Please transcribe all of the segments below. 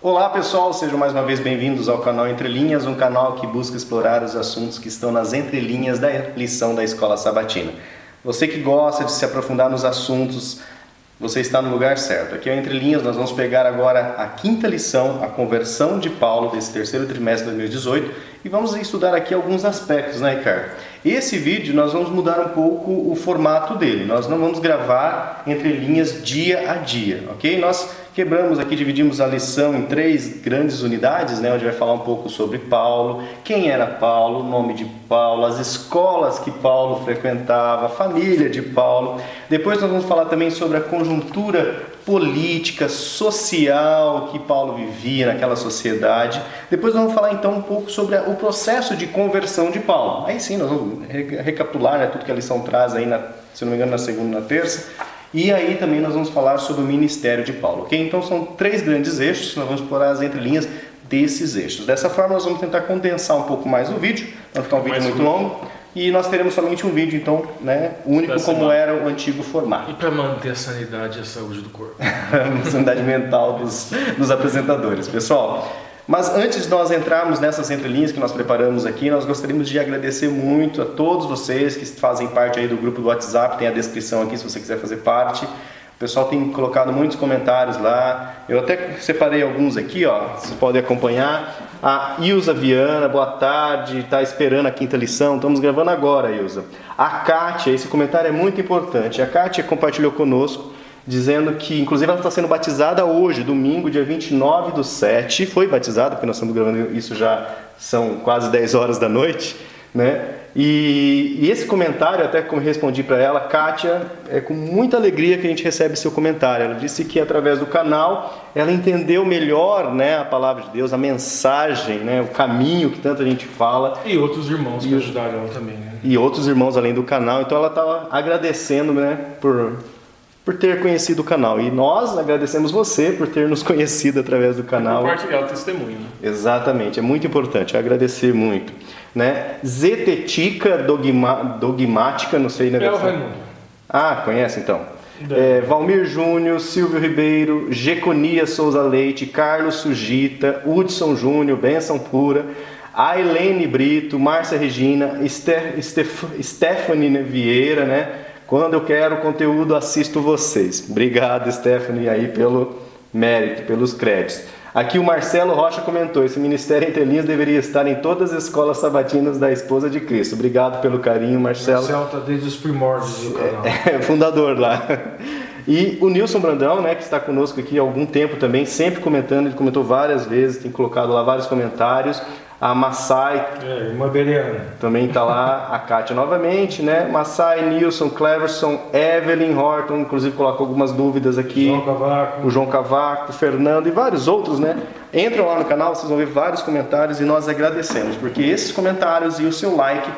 Olá pessoal, sejam mais uma vez bem-vindos ao canal Entre Linhas, um canal que busca explorar os assuntos que estão nas entrelinhas da lição da Escola Sabatina. Você que gosta de se aprofundar nos assuntos, você está no lugar certo. Aqui é Entre Linhas, nós vamos pegar agora a quinta lição, a conversão de Paulo desse terceiro trimestre de 2018 e vamos estudar aqui alguns aspectos, né, Ricardo? Esse vídeo nós vamos mudar um pouco o formato dele, nós não vamos gravar Entre Linhas dia a dia, ok? Nós quebramos aqui, dividimos a lição em 3 grandes unidades, né, onde vai falar um pouco sobre Paulo, quem era Paulo, o nome de Paulo, as escolas que Paulo frequentava, a família de Paulo. Depois nós vamos falar também sobre a conjuntura política, social que Paulo vivia naquela sociedade. Depois nós vamos falar então um pouco sobre o processo de conversão de Paulo. Aí sim, nós vamos recapitular, né, tudo que a lição traz aí, se não me engano, na segunda e na terça. E aí também nós vamos falar sobre o ministério de Paulo, ok? Então são 3 grandes eixos, nós vamos explorar as entrelinhas desses eixos. Dessa forma nós vamos tentar condensar um pouco mais o vídeo, não ficar um vídeo muito longo, e nós teremos somente um vídeo, então, né, único como era o antigo formato. E para manter a sanidade e a saúde do corpo. A sanidade mental dos apresentadores, pessoal. Mas antes de nós entrarmos nessas entrelinhas que nós preparamos aqui, nós gostaríamos de agradecer muito a todos vocês que fazem parte aí do grupo do WhatsApp, tem a descrição aqui se você quiser fazer parte. O pessoal tem colocado muitos comentários lá, eu até separei alguns aqui, ó, vocês podem acompanhar. A Ilza Viana, boa tarde, está esperando a quinta lição, estamos gravando agora, Ilza. A Kátia, esse comentário é muito importante, a Kátia compartilhou conosco, dizendo que, inclusive, ela está sendo batizada hoje, domingo, dia 29/7, foi batizada, porque nós estamos gravando isso já são quase 10 horas da noite, né? E esse comentário, até como respondi para ela, Kátia, é com muita alegria que a gente recebe seu comentário. Ela disse que através do canal ela entendeu melhor, né, a palavra de Deus, a mensagem, né, o caminho que tanta gente fala. E outros irmãos que ajudaram ela também, né? E outros irmãos além do canal, então ela estava agradecendo, né, por ter conhecido o canal. E nós agradecemos você por ter nos conhecido através do canal. Compartilhar o testemunho, né? Exatamente, é muito importante, agradecer muito. Né? Zetetica Dogmática, não sei, né? É o Raimundo. Ah, conhece então. Valmir Júnior, Silvio Ribeiro, Jeconias Souza Leite, Carlos Sugita, Hudson Júnior, Benção Pura, Ailene Brito, Márcia Regina, Stephanie Vieira, né? Quando eu quero conteúdo, assisto vocês. Obrigado, Stephanie, aí pelo mérito, pelos créditos. Aqui o Marcelo Rocha comentou, esse Ministério Entre Linhas deveria estar em todas as escolas sabatinas da Esposa de Cristo. Obrigado pelo carinho, Marcelo. Marcelo está desde os primórdios do canal. Fundador lá. E o Nilson Brandão, né, que está conosco aqui há algum tempo também, sempre comentando, ele comentou várias vezes, tem colocado lá vários comentários. A Massai, irmã Beriana, também está lá, a Kátia novamente, né? Massai, Nilson, Cleverson, Evelyn Horton, inclusive colocou algumas dúvidas aqui. O João Cavaco, o Fernando e vários outros, né? Entram lá no canal, vocês vão ver vários comentários e nós agradecemos, porque esses comentários e o seu like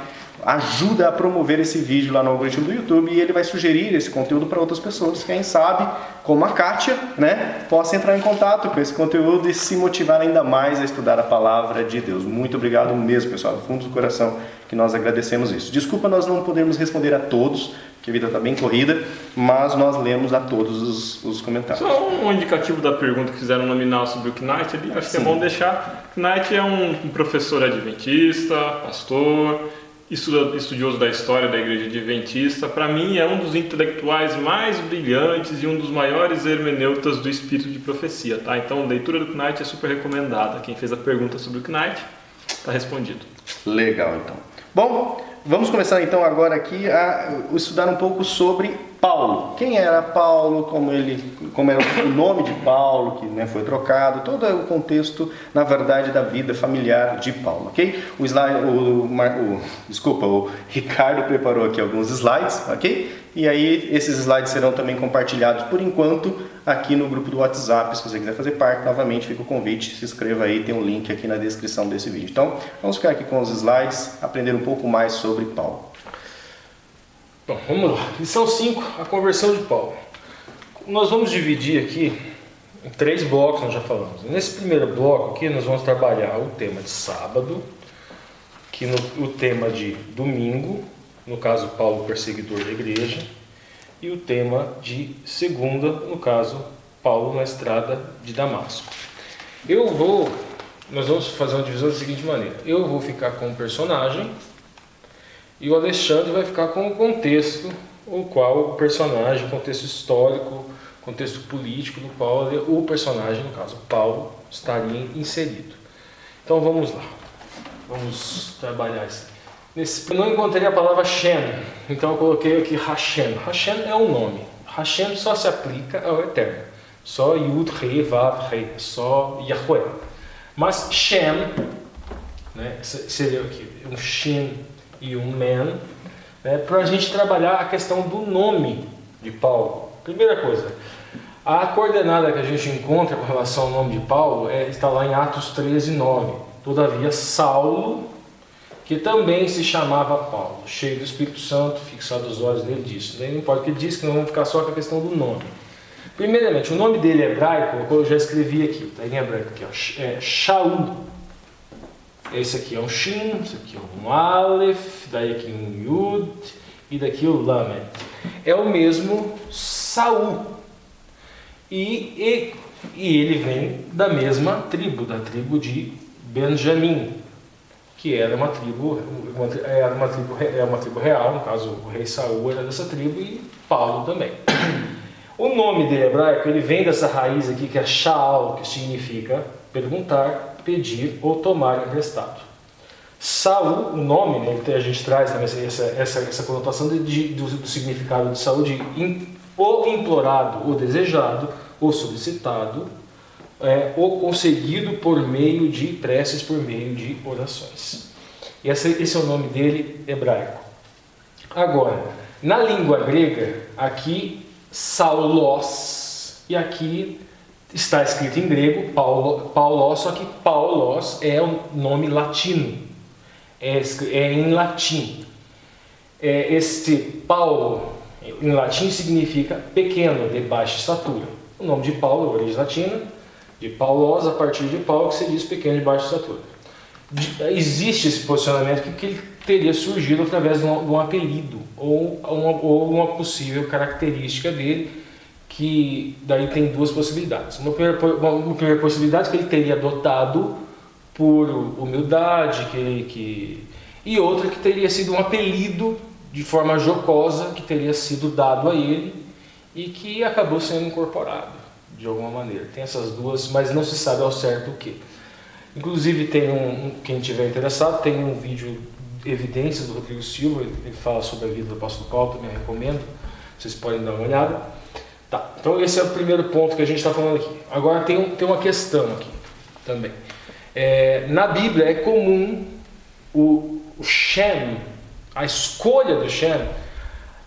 ajuda a promover esse vídeo lá no algoritmo do YouTube e ele vai sugerir esse conteúdo para outras pessoas, quem sabe, como a Kátia, né, possa entrar em contato com esse conteúdo e se motivar ainda mais a estudar a palavra de Deus. Muito obrigado mesmo, pessoal, do fundo do coração que nós agradecemos isso. Desculpa nós não podemos responder a todos, porque a vida está bem corrida, mas nós lemos a todos os comentários. Só um indicativo da pergunta que fizeram nominal sobre o Knight ali, acho que é bom deixar. Knight é um professor adventista, pastor, estudioso da história da Igreja Adventista. Para mim é um dos intelectuais mais brilhantes e um dos maiores hermeneutas do espírito de profecia, tá? Então a leitura do Knight é super recomendada. Quem fez a pergunta sobre o Knight está respondido. Legal, então. Bom, vamos começar então agora aqui a estudar um pouco sobre Paulo. Quem era Paulo, como era o nome de Paulo, que, né, foi trocado, todo o contexto, na verdade, da vida familiar de Paulo, ok? O Ricardo preparou aqui alguns slides, ok? E aí esses slides serão também compartilhados por enquanto aqui no grupo do WhatsApp. Se você quiser fazer parte, novamente fica o convite, se inscreva aí, tem um link aqui na descrição desse vídeo. Então, vamos ficar aqui com os slides, aprender um pouco mais sobre Paulo. Bom, vamos lá. Lição 5, a conversão de Paulo. Nós vamos dividir aqui em 3 blocos, nós já falamos. Nesse primeiro bloco aqui, nós vamos trabalhar o tema de sábado, o tema de domingo, no caso Paulo, perseguidor da igreja, e o tema de segunda, no caso Paulo na estrada de Damasco. Nós vamos fazer uma divisão da seguinte maneira. Eu vou ficar com o personagem e o Alexandre vai ficar com o contexto, o qual o personagem, contexto histórico, contexto político no qual o personagem, no caso Paulo, estaria inserido. Então vamos lá. Vamos trabalhar isso. Eu não encontrei a palavra Shem, então eu coloquei aqui Hashem. Hashem é um nome. Hashem só se aplica ao Eterno. Só Yud, Re, Vav, Re. Só Yahweh. Mas Shem, né, seria aqui um Shin e um Men, né, para a gente trabalhar a questão do nome de Paulo. Primeira coisa, a coordenada que a gente encontra com relação ao nome de Paulo está lá em Atos 13:9. Todavia, Saulo, que também se chamava Paulo, cheio do Espírito Santo, fixado os olhos nele, disse. Não importa o que ele disse, que não vamos ficar só com a questão do nome. Primeiramente, o nome dele é hebraico, eu já escrevi aqui, está em hebraico aqui, ó, é Shaul. Esse aqui é um Shin, esse aqui é um Aleph, daí aqui um Yud e daqui o Lamed. É o mesmo Saul. E ele vem da mesma tribo, da tribo de Benjamim, que era uma tribo real, no caso o rei Saul era dessa tribo e Paulo também. O nome dele hebraico, ele vem dessa raiz aqui que é Shaal, que significa perguntar, pedir ou tomar emprestado. Saul, o nome, né, a gente traz também essa conotação do significado de Saul, de ou implorado, ou desejado, ou solicitado, ou conseguido por meio de preces, por meio de orações. E esse é o nome dele hebraico. Agora, na língua grega, aqui Saulos, e aqui está escrito em grego Paulos, só que Paulos é um nome latino, é em latim. Este Paulo em latim significa pequeno, de baixa estatura. O nome de Paulo é origem latina, de Paulos, a partir de Paulo, que se diz pequeno de baixa estatura. Existe esse posicionamento que ele teria surgido através de um apelido ou uma possível característica dele, que daí tem duas possibilidades. Uma primeira possibilidade é que ele teria adotado por humildade, e outra que teria sido um apelido de forma jocosa que teria sido dado a ele e que acabou sendo incorporado de alguma maneira. Tem essas duas, mas não se sabe ao certo o que. Inclusive, quem tiver interessado, tem um vídeo Evidências do Rodrigo Silva, ele fala sobre a vida do apóstolo Paulo, também recomendo, vocês podem dar uma olhada. Tá, então esse é o primeiro ponto que a gente está falando aqui. Agora tem uma questão aqui também. Na Bíblia é comum o Shem, a escolha do Shem,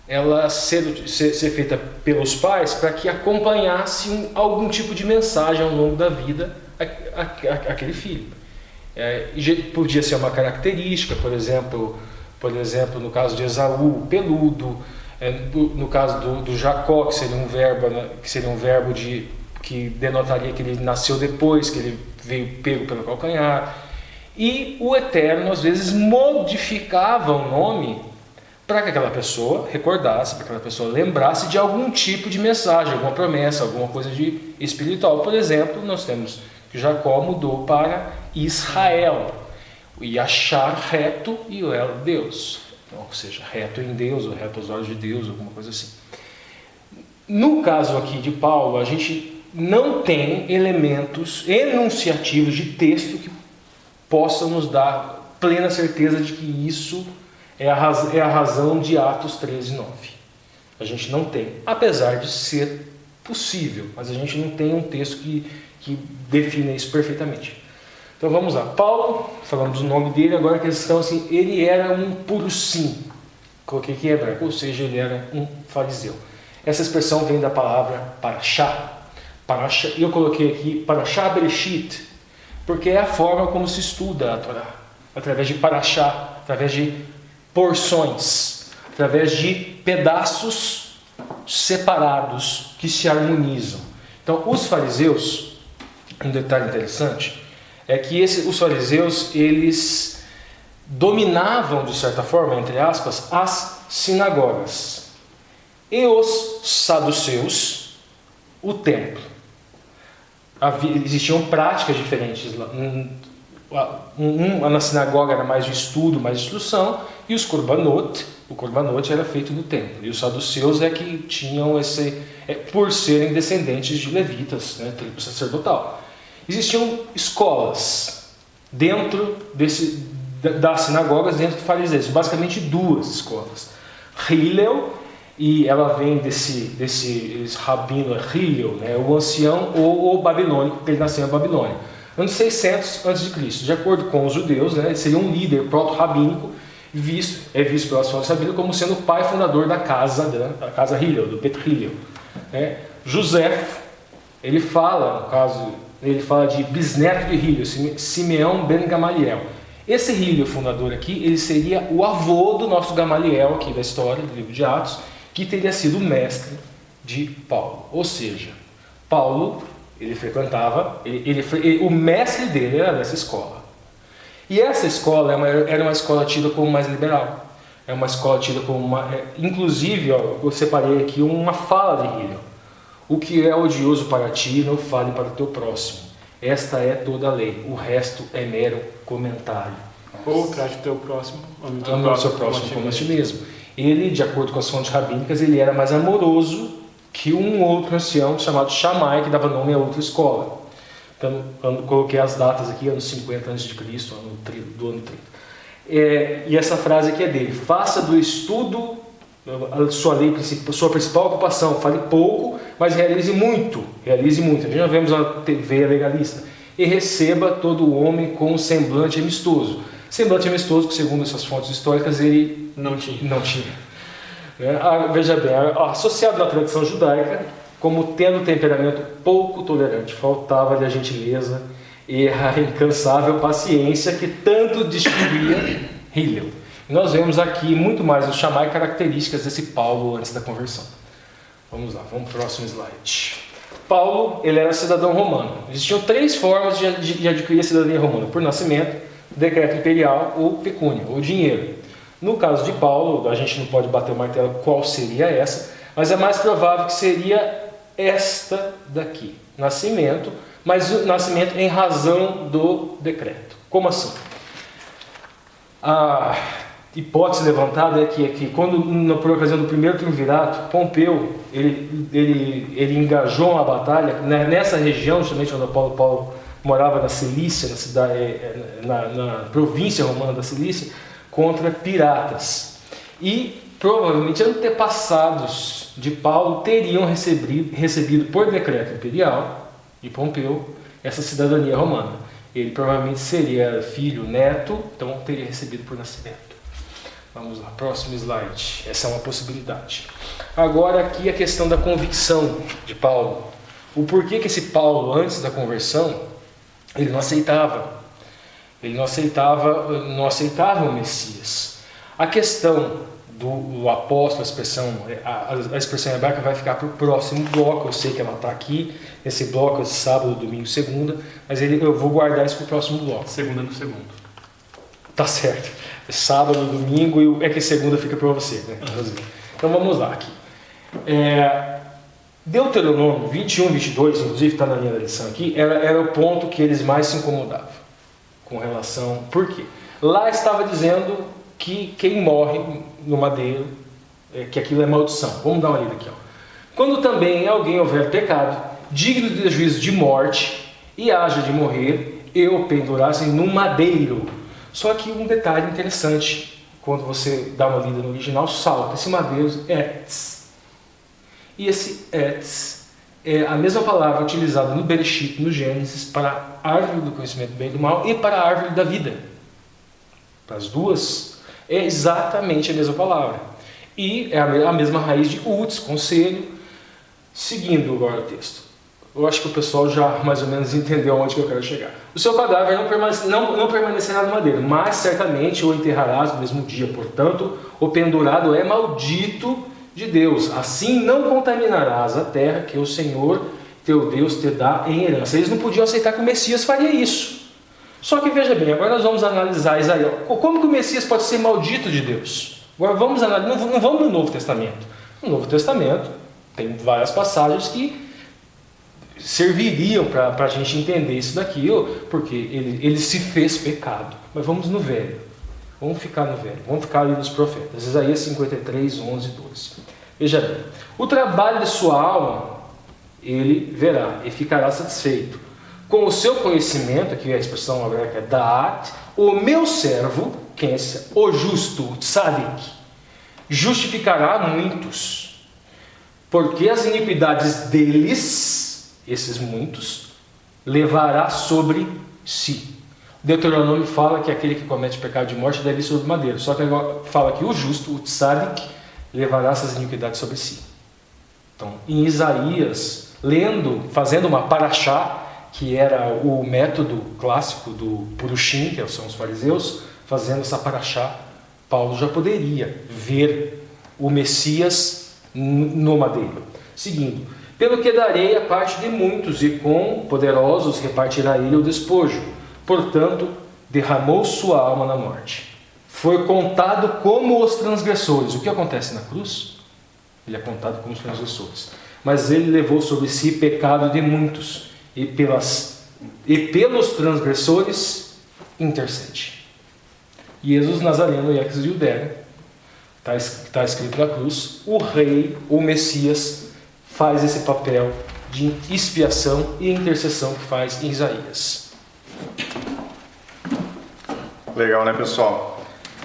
ela ser feita pelos pais para que acompanhasse algum tipo de mensagem ao longo da vida aquele filho. Podia ser uma característica, por exemplo, no caso de Esaú, peludo, no caso do Jacó, que seria um verbo que denotaria que ele nasceu depois, que ele veio pego pelo calcanhar. E o Eterno, às vezes, modificava o nome para que aquela pessoa recordasse, para que aquela pessoa lembrasse de algum tipo de mensagem, alguma promessa, alguma coisa de espiritual. Por exemplo, nós temos que Jacó mudou para Israel, o Yashar, reto, e o El, Deus. Então, ou seja, reto em Deus, ou reto aos olhos de Deus, alguma coisa assim. No caso aqui de Paulo, a gente não tem elementos enunciativos de texto que possam nos dar plena certeza de que isso é a razão de Atos 13:9. A gente não tem, apesar de ser possível, mas a gente não tem um texto que define isso perfeitamente. Então vamos lá. Paulo, falamos do nome dele, agora a questão assim, ele era um puro sim. Coloquei aqui em hebraico, ou seja, ele era um fariseu. Essa expressão vem da palavra parashá. E eu coloquei aqui parashá bereshit, porque é a forma como se estuda a Torá, através de parashá, através de porções, através de pedaços separados que se harmonizam. Então, os fariseus, um detalhe interessante, é que os fariseus, eles dominavam, de certa forma, entre aspas, as sinagogas, e os saduceus, o templo. existiam práticas diferentes lá. Na sinagoga era mais de estudo, mais de instrução, e o korbanot era feito no templo. E os saduceus é que tinham por serem descendentes de levitas, né, tribo sacerdotal. Existiam escolas dentro das sinagogas, dentro de fariseus, basicamente 2 escolas. Hillel, e ela vem desse rabino Hillel, né, o ancião ou o babilônico, porque ele nasceu na Babilônia. Anos 600 a.C. De acordo com os judeus, né, ele seria um líder proto-rabínico, visto pelas fontes rabinas como sendo o pai fundador da casa Hillel, do Bet Hillel. Né. José, ele fala de bisneto de Hillel, Simeão ben Gamaliel. Esse Hillel fundador aqui, ele seria o avô do nosso Gamaliel aqui da história, do livro de Atos, que teria sido mestre de Paulo. Ou seja, Paulo, ele frequentava, o mestre dele era dessa escola. E essa escola era uma escola tida como mais liberal. É uma escola tida como inclusive, eu separei aqui uma fala de Hillel. O que é odioso para ti, não fale para o teu próximo. Esta é toda a lei. O resto é mero comentário. Ou trate o teu próximo, ame o seu próximo como a ti mesmo. Ele, de acordo com as fontes rabínicas, ele era mais amoroso que um outro ancião chamado Shammai, que dava nome a outra escola. Então, coloquei as datas aqui, anos 50 a.C., do ano 30. E essa frase aqui é dele: faça do estudo sua principal ocupação, fale pouco, mas realize muito. A gente já vemos na TV legalista. E receba todo o homem com um semblante amistoso. Semblante amistoso que, segundo essas fontes históricas, ele não tinha. Veja bem, associado na tradição judaica, como tendo temperamento pouco tolerante, faltava-lhe a gentileza e a incansável paciência que tanto distinguia Hillel. Nós vemos aqui muito mais o Shammai, características desse Paulo antes da conversão. Vamos lá, vamos para o próximo slide. Paulo, ele era cidadão romano. Existiam 3 formas de adquirir a cidadania romana: por nascimento, decreto imperial ou pecúnia, ou dinheiro. No caso de Paulo, a gente não pode bater o martelo qual seria essa, mas é mais provável que seria esta daqui: nascimento, mas o nascimento em razão do decreto. Como assim? A hipótese levantada é que quando, por ocasião do primeiro triunvirato, Pompeu ele engajou uma batalha nessa região, justamente onde Paulo morava, na Cilícia, na província romana da Cilícia, contra piratas. E provavelmente antepassados de Paulo teriam recebido por decreto imperial de Pompeu essa cidadania romana. Ele provavelmente seria filho, neto, então teria recebido por nascimento. Vamos lá, próximo slide. Essa é uma possibilidade. Agora aqui a questão da convicção de Paulo. O porquê que esse Paulo, antes da conversão, ele não aceitava o Messias. A questão do apóstolo, a expressão hebraica vai ficar para o próximo bloco. Eu sei que ela está aqui, esse bloco é sábado, domingo, segunda, mas eu vou guardar isso para o próximo bloco. Segunda no segundo. Tá certo. Sábado, domingo, é que segunda fica para você, né? Então vamos lá aqui. Deuteronômio 21, 22, inclusive está na linha da lição aqui, era o ponto que eles mais se incomodavam com relação... Por quê? Lá estava dizendo que quem morre no madeiro, que aquilo é maldição. Vamos dar uma lida aqui. Quando também alguém houver pecado, digno de juízo de morte, e haja de morrer, e o pendurassem no madeiro. Só que um detalhe interessante, quando você dá uma lida no original, salta esse madeiro, etz. E esse etz é a mesma palavra utilizada no Bereshit, no Gênesis, para a árvore do conhecimento do bem e do mal e para a árvore da vida. Para as duas, é exatamente a mesma palavra. E é a mesma raiz de uts, conselho. Seguindo agora o texto. Eu acho que o pessoal já mais ou menos entendeu onde que eu quero chegar. O seu cadáver não permanecerá no madeiro, mas certamente o enterrarás no mesmo dia. Portanto, o pendurado é maldito de Deus. Assim não contaminarás a terra que o Senhor teu Deus te dá em herança. Eles não podiam aceitar que o Messias faria isso. Só que veja bem, agora nós vamos analisar Isaías. Como que o Messias pode ser maldito de Deus? Agora vamos analisar, não vamos no Novo Testamento. No Novo Testamento tem várias passagens que serviriam para a gente entender isso daqui, porque ele se fez pecado. Mas vamos no velho, vamos ficar no velho, vamos ficar ali nos profetas. Isaías 53, 11 e 12. Veja bem, o trabalho de sua alma ele verá e ficará satisfeito. Com o seu conhecimento, aqui a expressão hebraica é da'at, o meu servo, quem é esse? O justo, o tzadik, justificará muitos, porque as iniquidades deles, esses muitos, levará sobre si. Deuteronômio fala que aquele que comete pecado de morte deve ir sobre madeira, só que agora fala que o justo, o tzadik, levará essas iniquidades sobre si. Então, em Isaías, fazendo uma paraxá, que era o método clássico do Purushim, que são os fariseus, fazendo essa paraxá, Paulo já poderia ver o Messias no madeiro. Seguindo, pelo que darei a parte de muitos, e com poderosos repartirá ele o despojo. Portanto, derramou sua alma na morte. Foi contado como os transgressores. O que acontece na cruz? Ele é contado como os transgressores. Mas ele levou sobre si pecado de muitos, e pelos transgressores intercede. Jesus Nazareno, ex Judéia, está escrito na cruz, o rei, o Messias, faz esse papel de expiação e intercessão que faz em Isaías. Legal, né, pessoal?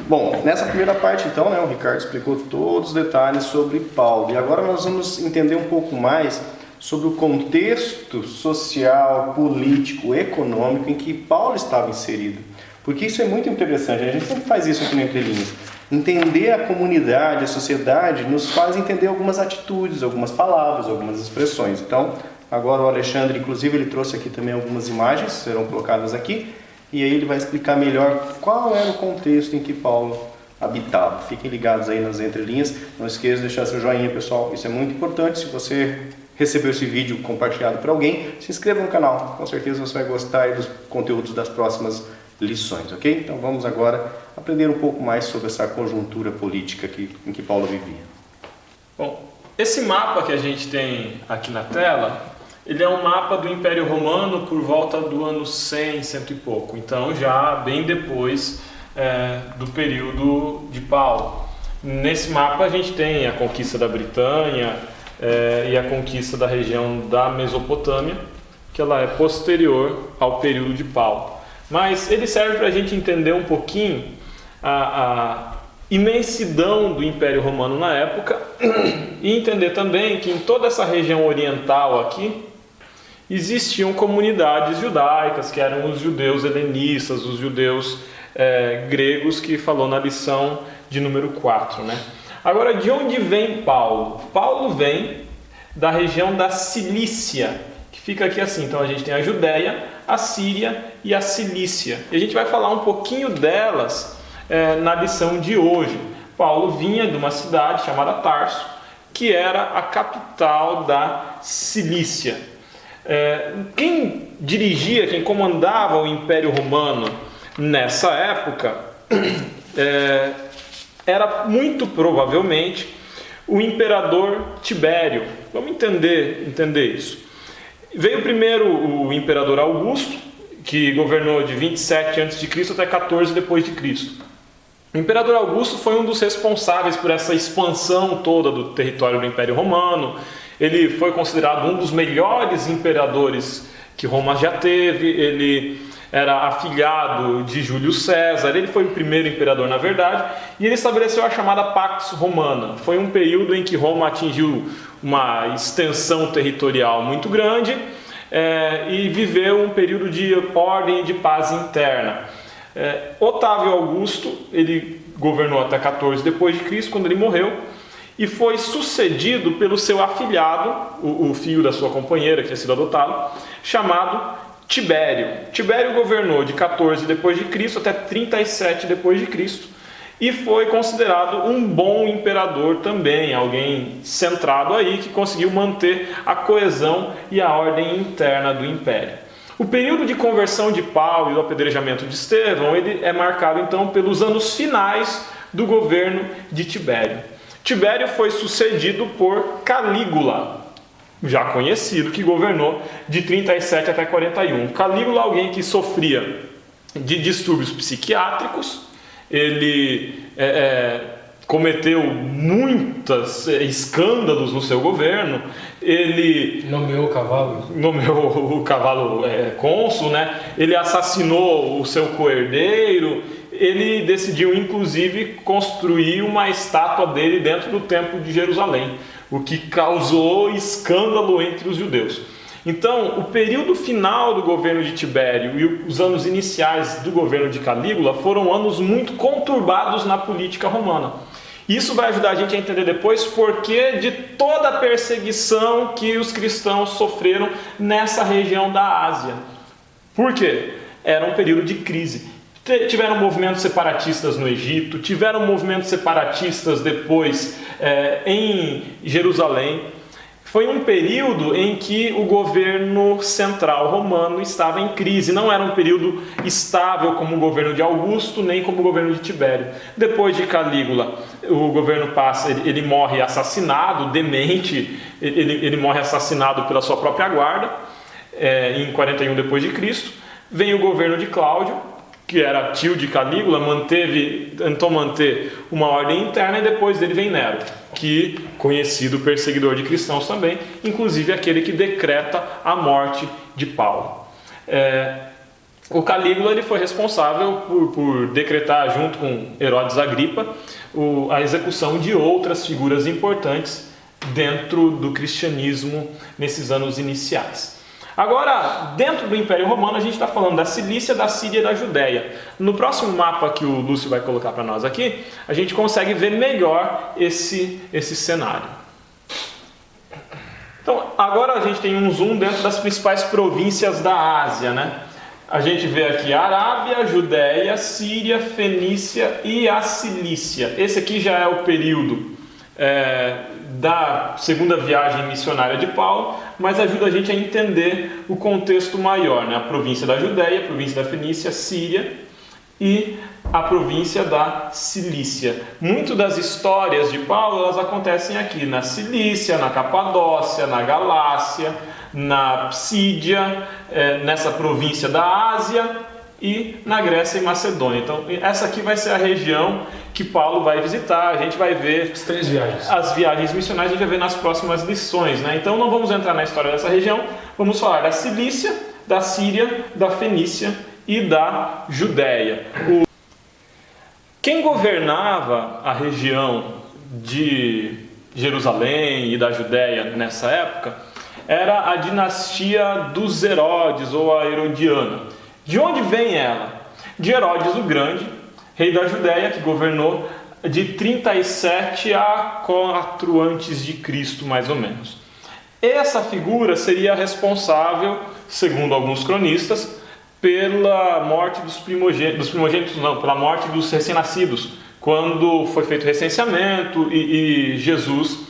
Bom, nessa primeira parte, então, né, o Ricardo explicou todos os detalhes sobre Paulo. E agora nós vamos entender um pouco mais sobre o contexto social, político, econômico em que Paulo estava inserido. Porque isso é muito interessante, a gente sempre faz isso aqui no Entre Linhas. Entender a comunidade, a sociedade, nos faz entender algumas atitudes, algumas palavras, algumas expressões. Então, agora o Alexandre, inclusive, ele trouxe aqui também algumas imagens, serão colocadas aqui, e aí ele vai explicar melhor qual era o contexto em que Paulo habitava. Fiquem ligados aí nas entrelinhas. Não esqueça de deixar seu joinha, pessoal. Isso é muito importante. Se você recebeu esse vídeo compartilhado por alguém, se inscreva no canal. Com certeza você vai gostar dos conteúdos das próximas lições, ok? Então vamos agora aprender um pouco mais sobre essa conjuntura política em que Paulo vivia. Bom, esse mapa que a gente tem aqui na tela, ele é um mapa do Império Romano por volta do ano 100, cento e pouco. Então já bem depois do período de Paulo. Nesse mapa a gente tem a conquista da Britânia e a conquista da região da Mesopotâmia, que ela é posterior ao período de Paulo. Mas ele serve para a gente entender um pouquinho a imensidão do Império Romano na época e entender também que em toda essa região oriental aqui existiam comunidades judaicas, que eram os judeus helenistas, os judeus gregos, que falou na lição de número 4, né? Agora, de onde vem Paulo? Paulo vem da região da Cilícia, que fica aqui assim. Então a gente tem a Judéia, a Síria e a Cilícia. E a gente vai falar um pouquinho delas na lição de hoje. Paulo vinha de uma cidade chamada Tarso, que era a capital da Cilícia. Quem dirigia, quem comandava o Império Romano nessa época era muito provavelmente o imperador Tibério. Vamos entender isso. Veio primeiro o imperador Augusto, que governou de 27 a.C. até 14 depois de Cristo. O imperador Augusto foi um dos responsáveis por essa expansão toda do território do Império Romano. Ele foi considerado um dos melhores imperadores que Roma já teve. Ele era afilhado de Júlio César. Ele foi o primeiro imperador, na verdade, e ele estabeleceu a chamada Pax Romana. Foi um período em que Roma atingiu uma extensão territorial muito grande e viveu um período de ordem e de paz interna. Otávio Augusto, ele governou até 14 depois de Cristo, quando ele morreu, e foi sucedido pelo seu afilhado, o filho da sua companheira, que tinha sido adotado, chamado Tibério. Tibério governou de 14 depois de Cristo até 37 depois de Cristo e foi considerado um bom imperador também, alguém centrado aí que conseguiu manter a coesão e a ordem interna do império. O período de conversão de Paulo e do apedrejamento de Estevão, ele é marcado então pelos anos finais do governo de Tibério. Tibério foi sucedido por Calígula. já conhecido, que governou de 37 até 41. Calígula, alguém que sofria de distúrbios psiquiátricos, ele cometeu muitos escândalos no seu governo, ele Nomeou o cavalo cônsul, né? Ele assassinou o seu coerdeiro, ele decidiu inclusive construir uma estátua dele dentro do templo de Jerusalém, o que causou escândalo entre os judeus. Então, o período final do governo de Tibério e os anos iniciais do governo de Calígula foram anos muito conturbados na política romana. Isso vai ajudar a gente a entender depois porquê de toda a perseguição que os cristãos sofreram nessa região da Ásia. Por quê? Era um período de crise. Tiveram movimentos separatistas no Egito, tiveram movimentos separatistas depois em Jerusalém. Foi um período em que o governo central romano estava em crise. Não era um período estável como o governo de Augusto, nem como o governo de Tibério. Depois de Calígula, o governo passa, ele morre assassinado, demente, ele morre assassinado pela sua própria guarda, em 41 depois de Cristo. Vem o governo de Cláudio, que era tio de Calígula, tentou manter uma ordem interna, e depois dele vem Nero, que conhecido perseguidor de cristãos também, inclusive aquele que decreta a morte de Paulo. O Calígula ele foi responsável por decretar, junto com Herodes Agripa, a execução de outras figuras importantes dentro do cristianismo nesses anos iniciais. Agora, dentro do Império Romano, a gente está falando da Cilícia, da Síria e da Judéia. No próximo mapa que o Lúcio vai colocar para nós aqui, a gente consegue ver melhor esse cenário. Então, agora a gente tem um zoom dentro das principais províncias da Ásia, né? A gente vê aqui a Arábia, Judéia, Síria, Fenícia e a Cilícia. Esse aqui já é o período da segunda viagem missionária de Paulo, mas ajuda a gente a entender o contexto maior, né? A província da Judéia, a província da Fenícia, Síria e a província da Cilícia. Muito das histórias de Paulo, elas acontecem aqui na Cilícia, na Capadócia, na Galácia, na Psídia, nessa província da Ásia e na Grécia e Macedônia. Então, essa aqui vai ser a região que Paulo vai visitar. A gente vai ver as 3 viagens. As viagens missionárias, a gente vai ver nas próximas lições, né? Então, não vamos entrar na história dessa região. Vamos falar da Cilícia, da Síria, da Fenícia e da Judéia. Quem governava a região de Jerusalém e da Judéia nessa época era a dinastia dos Herodes, ou a Herodiana. De onde vem ela? De Herodes o Grande, rei da Judéia, que governou de 37 a 4 a.C., mais ou menos. Essa figura seria responsável, segundo alguns cronistas, pela morte dos primogênitos não, pela morte dos recém-nascidos, quando foi feito o recenseamento e Jesus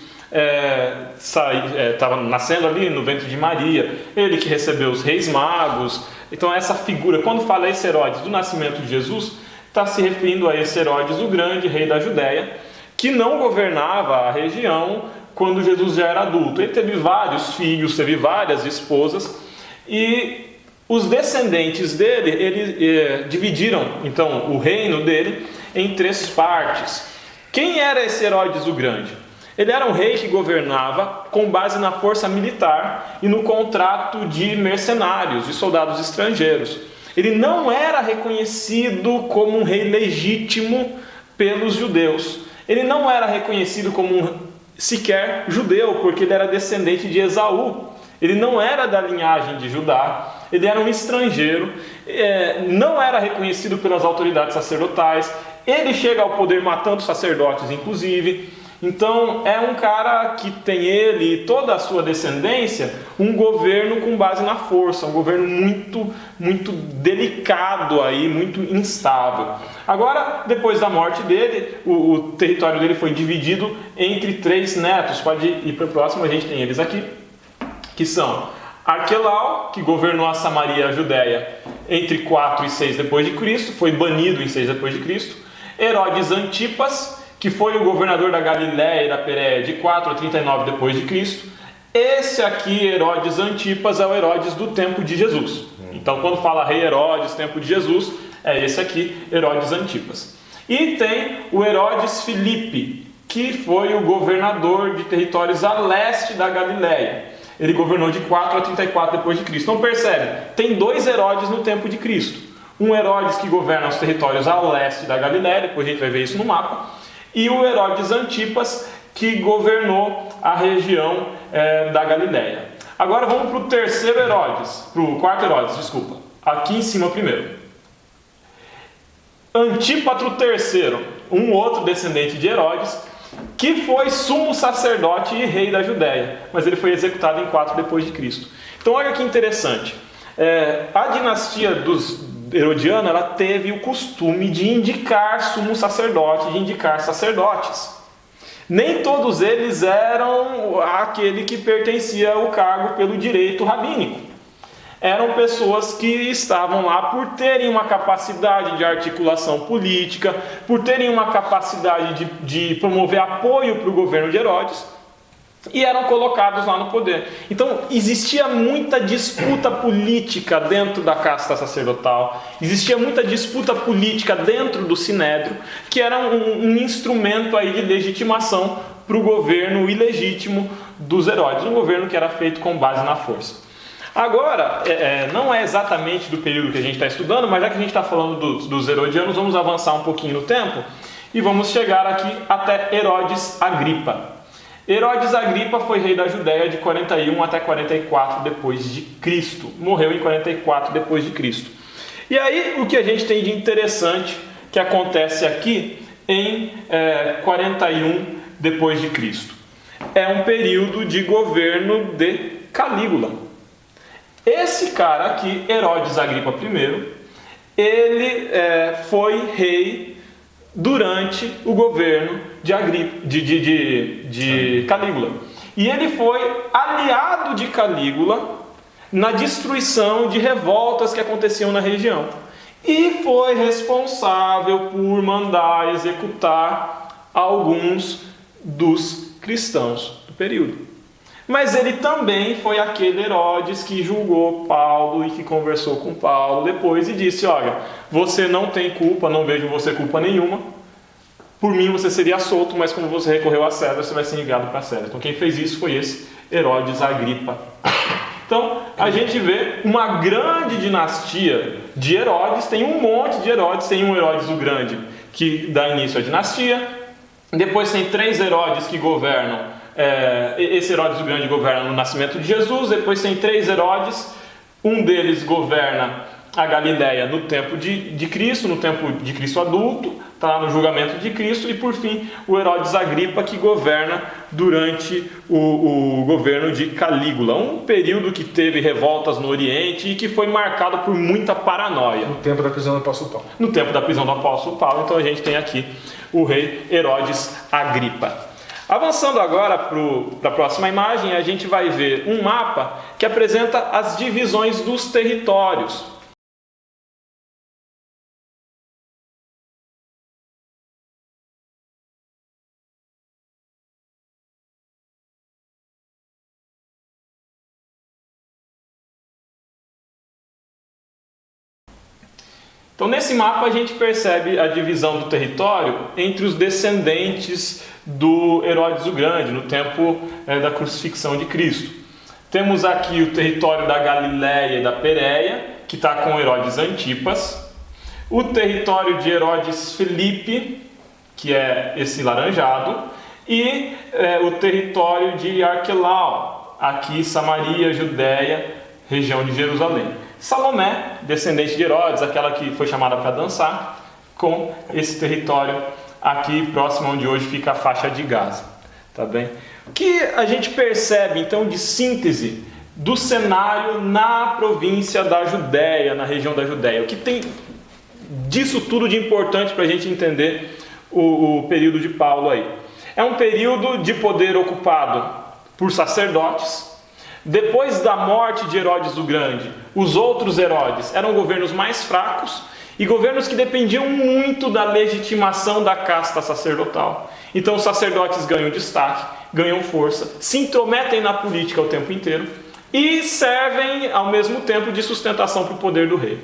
estava nascendo ali no ventre de Maria, ele que recebeu os reis magos. Então essa figura, quando fala esse Herodes do nascimento de Jesus, está se referindo a esse Herodes o Grande, rei da Judéia, que não governava a região quando Jesus já era adulto. Ele teve vários filhos, teve várias esposas, e os descendentes dele, dividiram então o reino dele em 3 partes. Quem era esse Herodes o Grande? Ele era um rei que governava com base na força militar e no contrato de mercenários, de soldados estrangeiros. Ele não era reconhecido como um rei legítimo pelos judeus. Ele não era reconhecido como sequer judeu, porque ele era descendente de Esaú. Ele não era da linhagem de Judá, ele era um estrangeiro, não era reconhecido pelas autoridades sacerdotais. Ele chega ao poder matando sacerdotes, inclusive. Então é um cara que tem ele e toda a sua descendência um governo com base na força, um governo muito delicado aí, muito instável. Agora, depois da morte dele, o território dele foi dividido entre 3 netos. Pode ir para o próximo, a gente tem eles aqui, que são Arquelau, que governou a Samaria e a Judéia entre 4 e 6 depois de Cristo, foi banido em 6 depois de Cristo. Herodes Antipas, que foi o governador da Galiléia e da Pérea de 4 a 39 depois de Cristo. Esse aqui, Herodes Antipas, é o Herodes do tempo de Jesus. Então, quando fala rei Herodes, tempo de Jesus, é esse aqui, Herodes Antipas. E tem o Herodes Filipe, que foi o governador de territórios a leste da Galileia. Ele governou de 4 a 34 depois de Cristo. Então percebe, tem 2 Herodes no tempo de Cristo. Um Herodes que governa os territórios a leste da Galileia, depois a gente vai ver isso no mapa, e o Herodes Antipas, que governou a região da Galileia. Agora vamos para o terceiro Herodes, para o quarto Herodes, desculpa. Aqui em cima primeiro. Antípatro III, um outro descendente de Herodes, que foi sumo sacerdote e rei da Judéia, mas ele foi executado em 4 depois de Cristo. Então olha que interessante. A dinastia dos Herodiana, ela teve o costume de indicar sumo sacerdote, de indicar sacerdotes. Nem todos eles eram aquele que pertencia ao cargo pelo direito rabínico. Eram pessoas que estavam lá por terem uma capacidade de articulação política, por terem uma capacidade de promover apoio para o governo de Herodes, e eram colocados lá no poder. Então existia muita disputa política dentro da casta sacerdotal, existia muita disputa política dentro do Sinédrio, que era um instrumento aí de legitimação para o governo ilegítimo dos Herodes, um governo que era feito com base na força. Agora, não é exatamente do período que a gente está estudando, mas já que a gente está falando dos herodianos, vamos avançar um pouquinho no tempo e vamos chegar aqui até Herodes Agripa. Herodes Agripa foi rei da Judéia de 41 até 44 depois de Cristo. Morreu em 44 depois de Cristo. E aí o que a gente tem de interessante que acontece aqui em 41 depois de Cristo. É um período de governo de Calígula. Esse cara aqui, Herodes Agripa I, ele foi rei durante o governo de Calígula. E ele foi aliado de Calígula na destruição de revoltas que aconteciam na região. E foi responsável por mandar executar alguns dos cristãos do período. Mas ele também foi aquele Herodes que julgou Paulo e que conversou com Paulo depois e disse: olha, você não tem culpa, não vejo você culpa nenhuma. Por mim você seria solto, mas como você recorreu a César, você vai ser enviado para César. Então quem fez isso foi esse Herodes Agripa. Então a gente vê uma grande dinastia de Herodes, tem um monte de Herodes, tem um Herodes o Grande que dá início à dinastia, depois tem 3 Herodes que governam. Esse Herodes o Grande governa no nascimento de Jesus, depois tem 3 Herodes, um deles governa a Galileia no tempo de Cristo, no tempo de Cristo adulto, está no julgamento de Cristo, e por fim o Herodes Agripa que governa durante o governo de Calígula, um período que teve revoltas no Oriente e que foi marcado por muita paranoia. No tempo da prisão do apóstolo Paulo. No tempo da prisão do apóstolo Paulo, então a gente tem aqui o rei Herodes Agripa. Avançando agora para a próxima imagem, a gente vai ver um mapa que apresenta as divisões dos territórios. Então, nesse mapa a gente percebe a divisão do território entre os descendentes do Herodes o Grande, no tempo da crucifixão de Cristo. Temos aqui o território da Galileia e da Pérea, que está com Herodes Antipas. O território de Herodes Filipe, que é esse laranjado. E o território de Arquelau, aqui Samaria, Judéia, região de Jerusalém. Salomé, descendente de Herodes, aquela que foi chamada para dançar, com esse território aqui próximo onde hoje fica a faixa de Gaza. Tá bem? O que a gente percebe então de síntese do cenário na província da Judéia, na região da Judéia? O que tem disso tudo de importante para a gente entender o período de Paulo aí? É um período de poder ocupado por sacerdotes. Depois da morte de Herodes o Grande, os outros Herodes eram governos mais fracos e governos que dependiam muito da legitimação da casta sacerdotal. Então os sacerdotes ganham destaque, ganham força, se intrometem na política o tempo inteiro e servem ao mesmo tempo de sustentação para o poder do rei.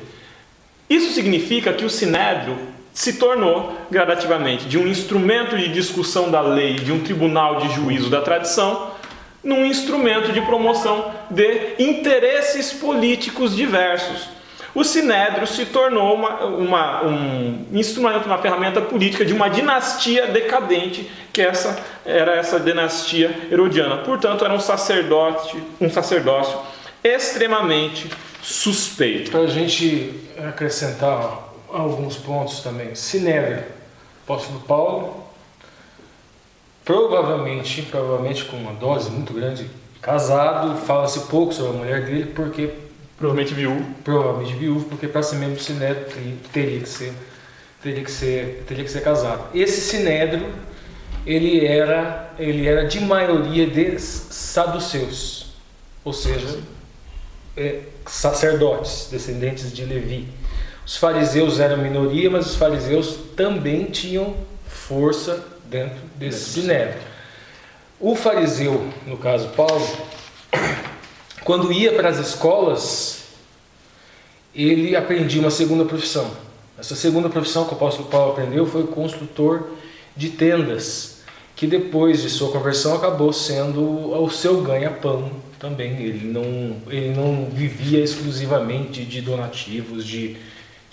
Isso significa que o Sinédrio se tornou gradativamente de um instrumento de discussão da lei, de um tribunal de juízo da tradição, num instrumento de promoção de interesses políticos diversos. O Sinédrio se tornou um instrumento, uma ferramenta política de uma dinastia decadente, que era essa dinastia herodiana. Portanto, era um sacerdócio extremamente suspeito. Para a gente acrescentar alguns pontos também. Sinédrio, apóstolo Paulo, provavelmente com uma dose muito grande, casado, fala-se pouco sobre a mulher dele, porque provavelmente viúvo, porque para ser membro do Sinédrio teria que ser casado. Esse Sinédrio, ele era de maioria de saduceus, ou seja, sacerdotes, descendentes de Levi. Os fariseus eram minoria, mas os fariseus também tinham força dentro desse Sinédrio. O fariseu, no caso Paulo, quando ia para as escolas, ele aprendia uma segunda profissão. Essa segunda profissão que o apóstolo Paulo aprendeu foi construtor de tendas, que depois de sua conversão acabou sendo o seu ganha-pão também. Ele não vivia exclusivamente de donativos, de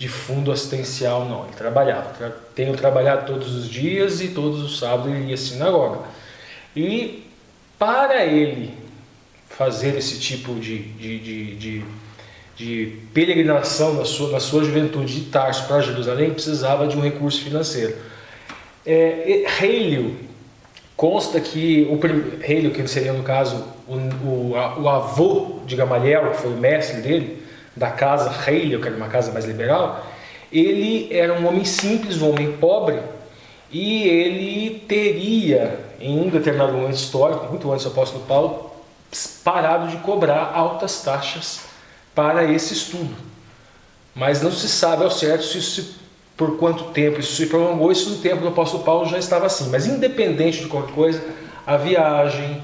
fundo assistencial, não. Ele trabalhava. Tenho trabalhado todos os dias e todos os sábados ele ia à sinagoga. E para ele fazer esse tipo de peregrinação na sua juventude de Tarso para Jerusalém, precisava de um recurso financeiro. Reilio, consta que Reilio, que seria no caso o avô de Gamaliel, que foi o mestre dele, da casa Reilio, que era uma casa mais liberal, ele era um homem simples, um homem pobre, e ele teria, em um determinado momento histórico, muito antes do apóstolo Paulo, parado de cobrar altas taxas para esse estudo. Mas não se sabe ao certo por quanto tempo isso se prolongou. Isso no tempo do apóstolo Paulo já estava assim. Mas independente de qualquer coisa, a viagem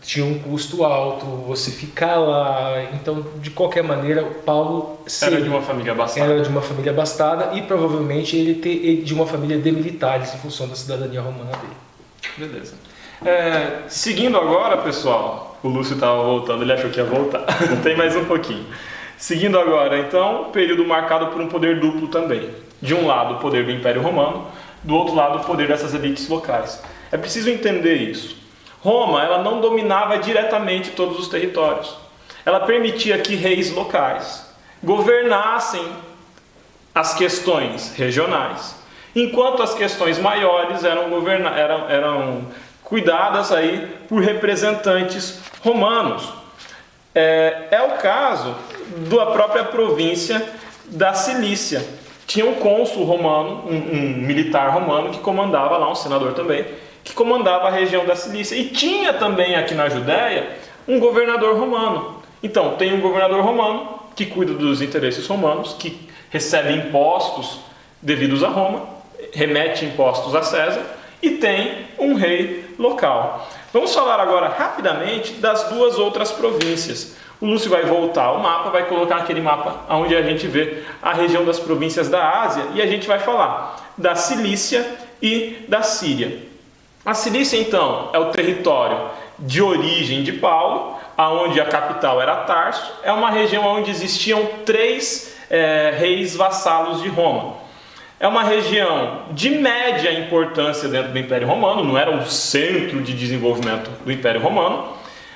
tinha um custo alto, você ficar lá. Então, de qualquer maneira, Paulo era de uma família abastada. Era de uma família abastada e provavelmente ele de uma família de militares em função da cidadania romana dele. Beleza. Seguindo agora, pessoal, o Lúcio estava voltando, ele achou que ia voltar. Tem mais um pouquinho. Seguindo agora, então, período marcado por um poder duplo também. De um lado, o poder do Império Romano, do outro lado, o poder dessas elites locais. É preciso entender isso. Roma, ela não dominava diretamente todos os territórios. Ela permitia que reis locais governassem as questões regionais, enquanto as questões maiores eram cuidadas aí por representantes romanos. É o caso da própria província da Cilícia. Tinha um cônsul romano, um militar romano que comandava lá, um senador também, que comandava a região da Cilícia. E tinha também aqui na Judéia um governador romano. Então, tem um governador romano que cuida dos interesses romanos, que recebe impostos devidos a Roma, remete impostos a César, e tem um rei local. Vamos falar agora rapidamente das duas outras províncias. O Lúcio vai voltar ao mapa, vai colocar aquele mapa onde a gente vê a região das províncias da Ásia, e a gente vai falar da Cilícia e da Síria. A Cilícia, então, é o território de origem de Paulo, onde a capital era Tarso. É uma região onde existiam 3 reis vassalos de Roma. É uma região de média importância dentro do Império Romano, não era o centro de desenvolvimento do Império Romano,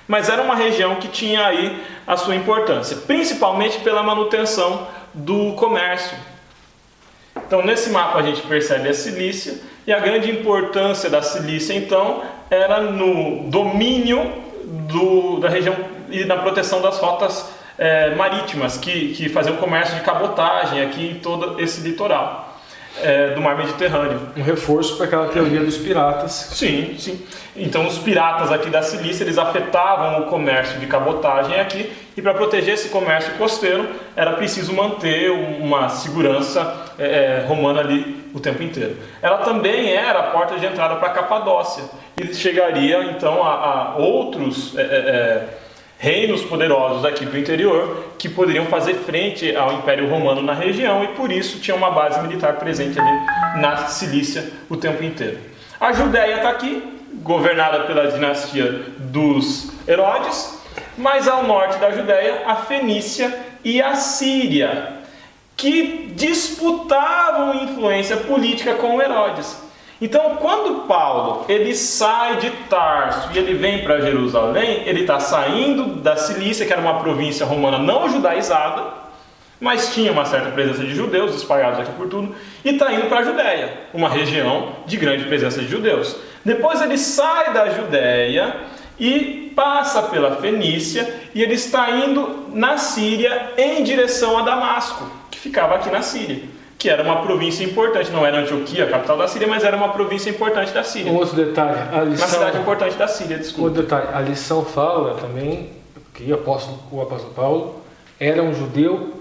mas era uma região que tinha aí a sua importância, principalmente pela manutenção do comércio. Então, nesse mapa a gente percebe a Cilícia, e a grande importância da Cilícia, então, era no domínio da região e na proteção das rotas marítimas, que faziam comércio de cabotagem aqui em todo esse litoral do mar Mediterrâneo. Um reforço para aquela teoria dos piratas. Sim, sim. Então, os piratas aqui da Cilícia, eles afetavam o comércio de cabotagem aqui, e para proteger esse comércio costeiro, era preciso manter uma segurança romana ali o tempo inteiro. Ela também era a porta de entrada para a Capadócia e chegaria então a outros reinos poderosos aqui do interior que poderiam fazer frente ao Império Romano na região e por isso tinha uma base militar presente ali na Cilícia o tempo inteiro. A Judéia está aqui, governada pela dinastia dos Herodes, mas ao norte da Judéia, a Fenícia e a Síria, que disputavam influência política com Herodes. Então, quando Paulo ele sai de Tarso e ele vem para Jerusalém, ele está saindo da Cilícia, que era uma província romana não judaizada, mas tinha uma certa presença de judeus espalhados aqui por tudo, e está indo para a Judéia, uma região de grande presença de judeus. Depois ele sai da Judéia e passa pela Fenícia e ele está indo na Síria em direção a Damasco, que ficava aqui na Síria, que era uma província importante, não era Antioquia, a capital da Síria, mas era uma província importante da Síria. Um outro detalhe, a lição, uma cidade importante da Síria, desculpa. Outro detalhe, a lição fala também que o apóstolo Paulo era um judeu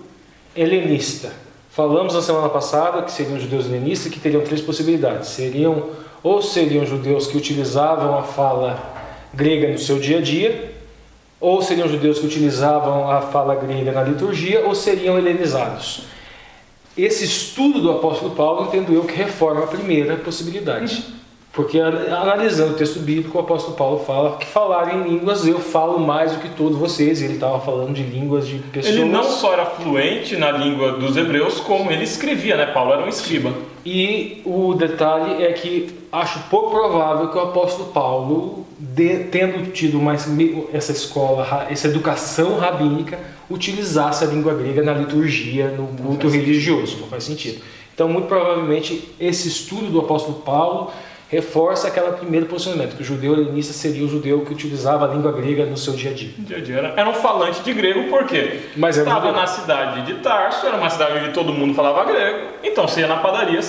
helenista. Falamos na semana passada que seriam judeus helenistas, que teriam três possibilidades. Seriam judeus que utilizavam a fala grega no seu dia a dia, ou seriam judeus que utilizavam a fala grega na liturgia, ou seriam helenizados. Esse estudo do apóstolo Paulo, entendo eu, que reforma a primeira possibilidade. Porque analisando o texto bíblico, o apóstolo Paulo fala que falar em línguas eu falo mais do que todos vocês. Ele estava falando de línguas de pessoas. Ele não só era fluente na língua dos hebreus, como ele escrevia, né? Paulo era um escriba. E o detalhe é que acho pouco provável que o apóstolo Paulo, tendo tido essa escola, essa educação rabínica, utilizasse a língua grega na liturgia, no culto religioso. Não faz sentido. Então, muito provavelmente, esse estudo do apóstolo Paulo reforça aquele primeiro posicionamento, que o judeu helenista seria o judeu que utilizava a língua grega no seu dia a dia. Era um falante de grego, por quê? Mas estava na cidade de Tarso, era uma cidade onde todo mundo falava grego, então você ia na padaria,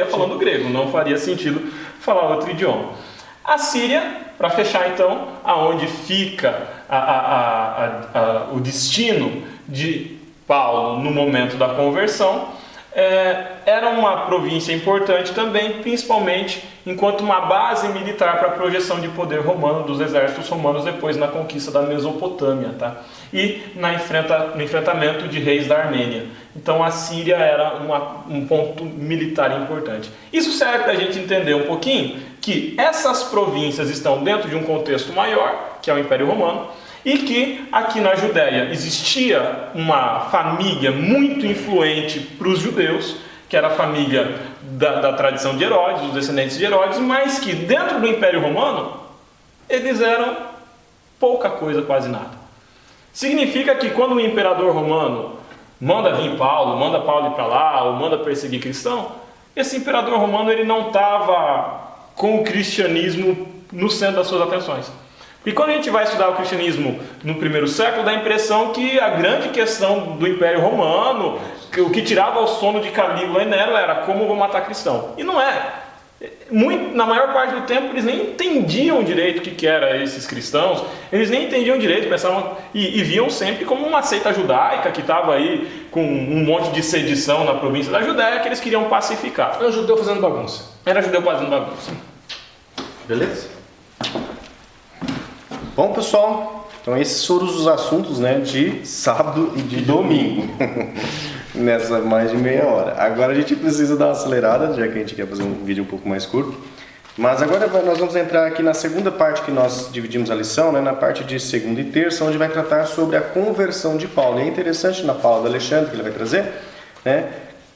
falando grego, não faria sentido falar outro idioma. A Síria, para fechar então, aonde fica o destino de Paulo no momento da conversão, era uma província importante também, principalmente enquanto uma base militar para a projeção de poder romano dos exércitos romanos depois na conquista da Mesopotâmia, tá? E no enfrentamento de reis da Armênia. Então a Síria era um ponto militar importante. Isso serve para a gente entender um pouquinho que essas províncias estão dentro de um contexto maior, que é o Império Romano, e que aqui na Judéia existia uma família muito influente para os judeus, que era a família da tradição de Herodes, os descendentes de Herodes, mas que dentro do Império Romano eles eram pouca coisa, quase nada. Significa que quando o imperador romano manda vir Paulo, manda Paulo ir para lá, ou manda perseguir cristão, esse imperador romano ele não estava com o cristianismo no centro das suas atenções. E quando a gente vai estudar o cristianismo no primeiro século, dá a impressão que a grande questão do Império Romano, o que tirava o sono de Calígula e Nero era como vou matar cristão. E não é. Na maior parte do tempo eles nem entendiam direito o que eram esses cristãos, eles nem entendiam direito, pensavam e viam sempre como uma seita judaica que estava aí com um monte de sedição na província da Judéia que eles queriam pacificar. Era judeu fazendo bagunça. Beleza? Bom, pessoal, então esses foram os assuntos, né, de sábado e de domingo, nessa mais de meia hora. Agora a gente precisa dar uma acelerada, já que a gente quer fazer um vídeo um pouco mais curto. Mas agora nós vamos entrar aqui na segunda parte que nós dividimos a lição, né, na parte de segunda e terça, onde vai tratar sobre a conversão de Paulo. E é interessante na fala do Alexandre, que ele vai trazer, né,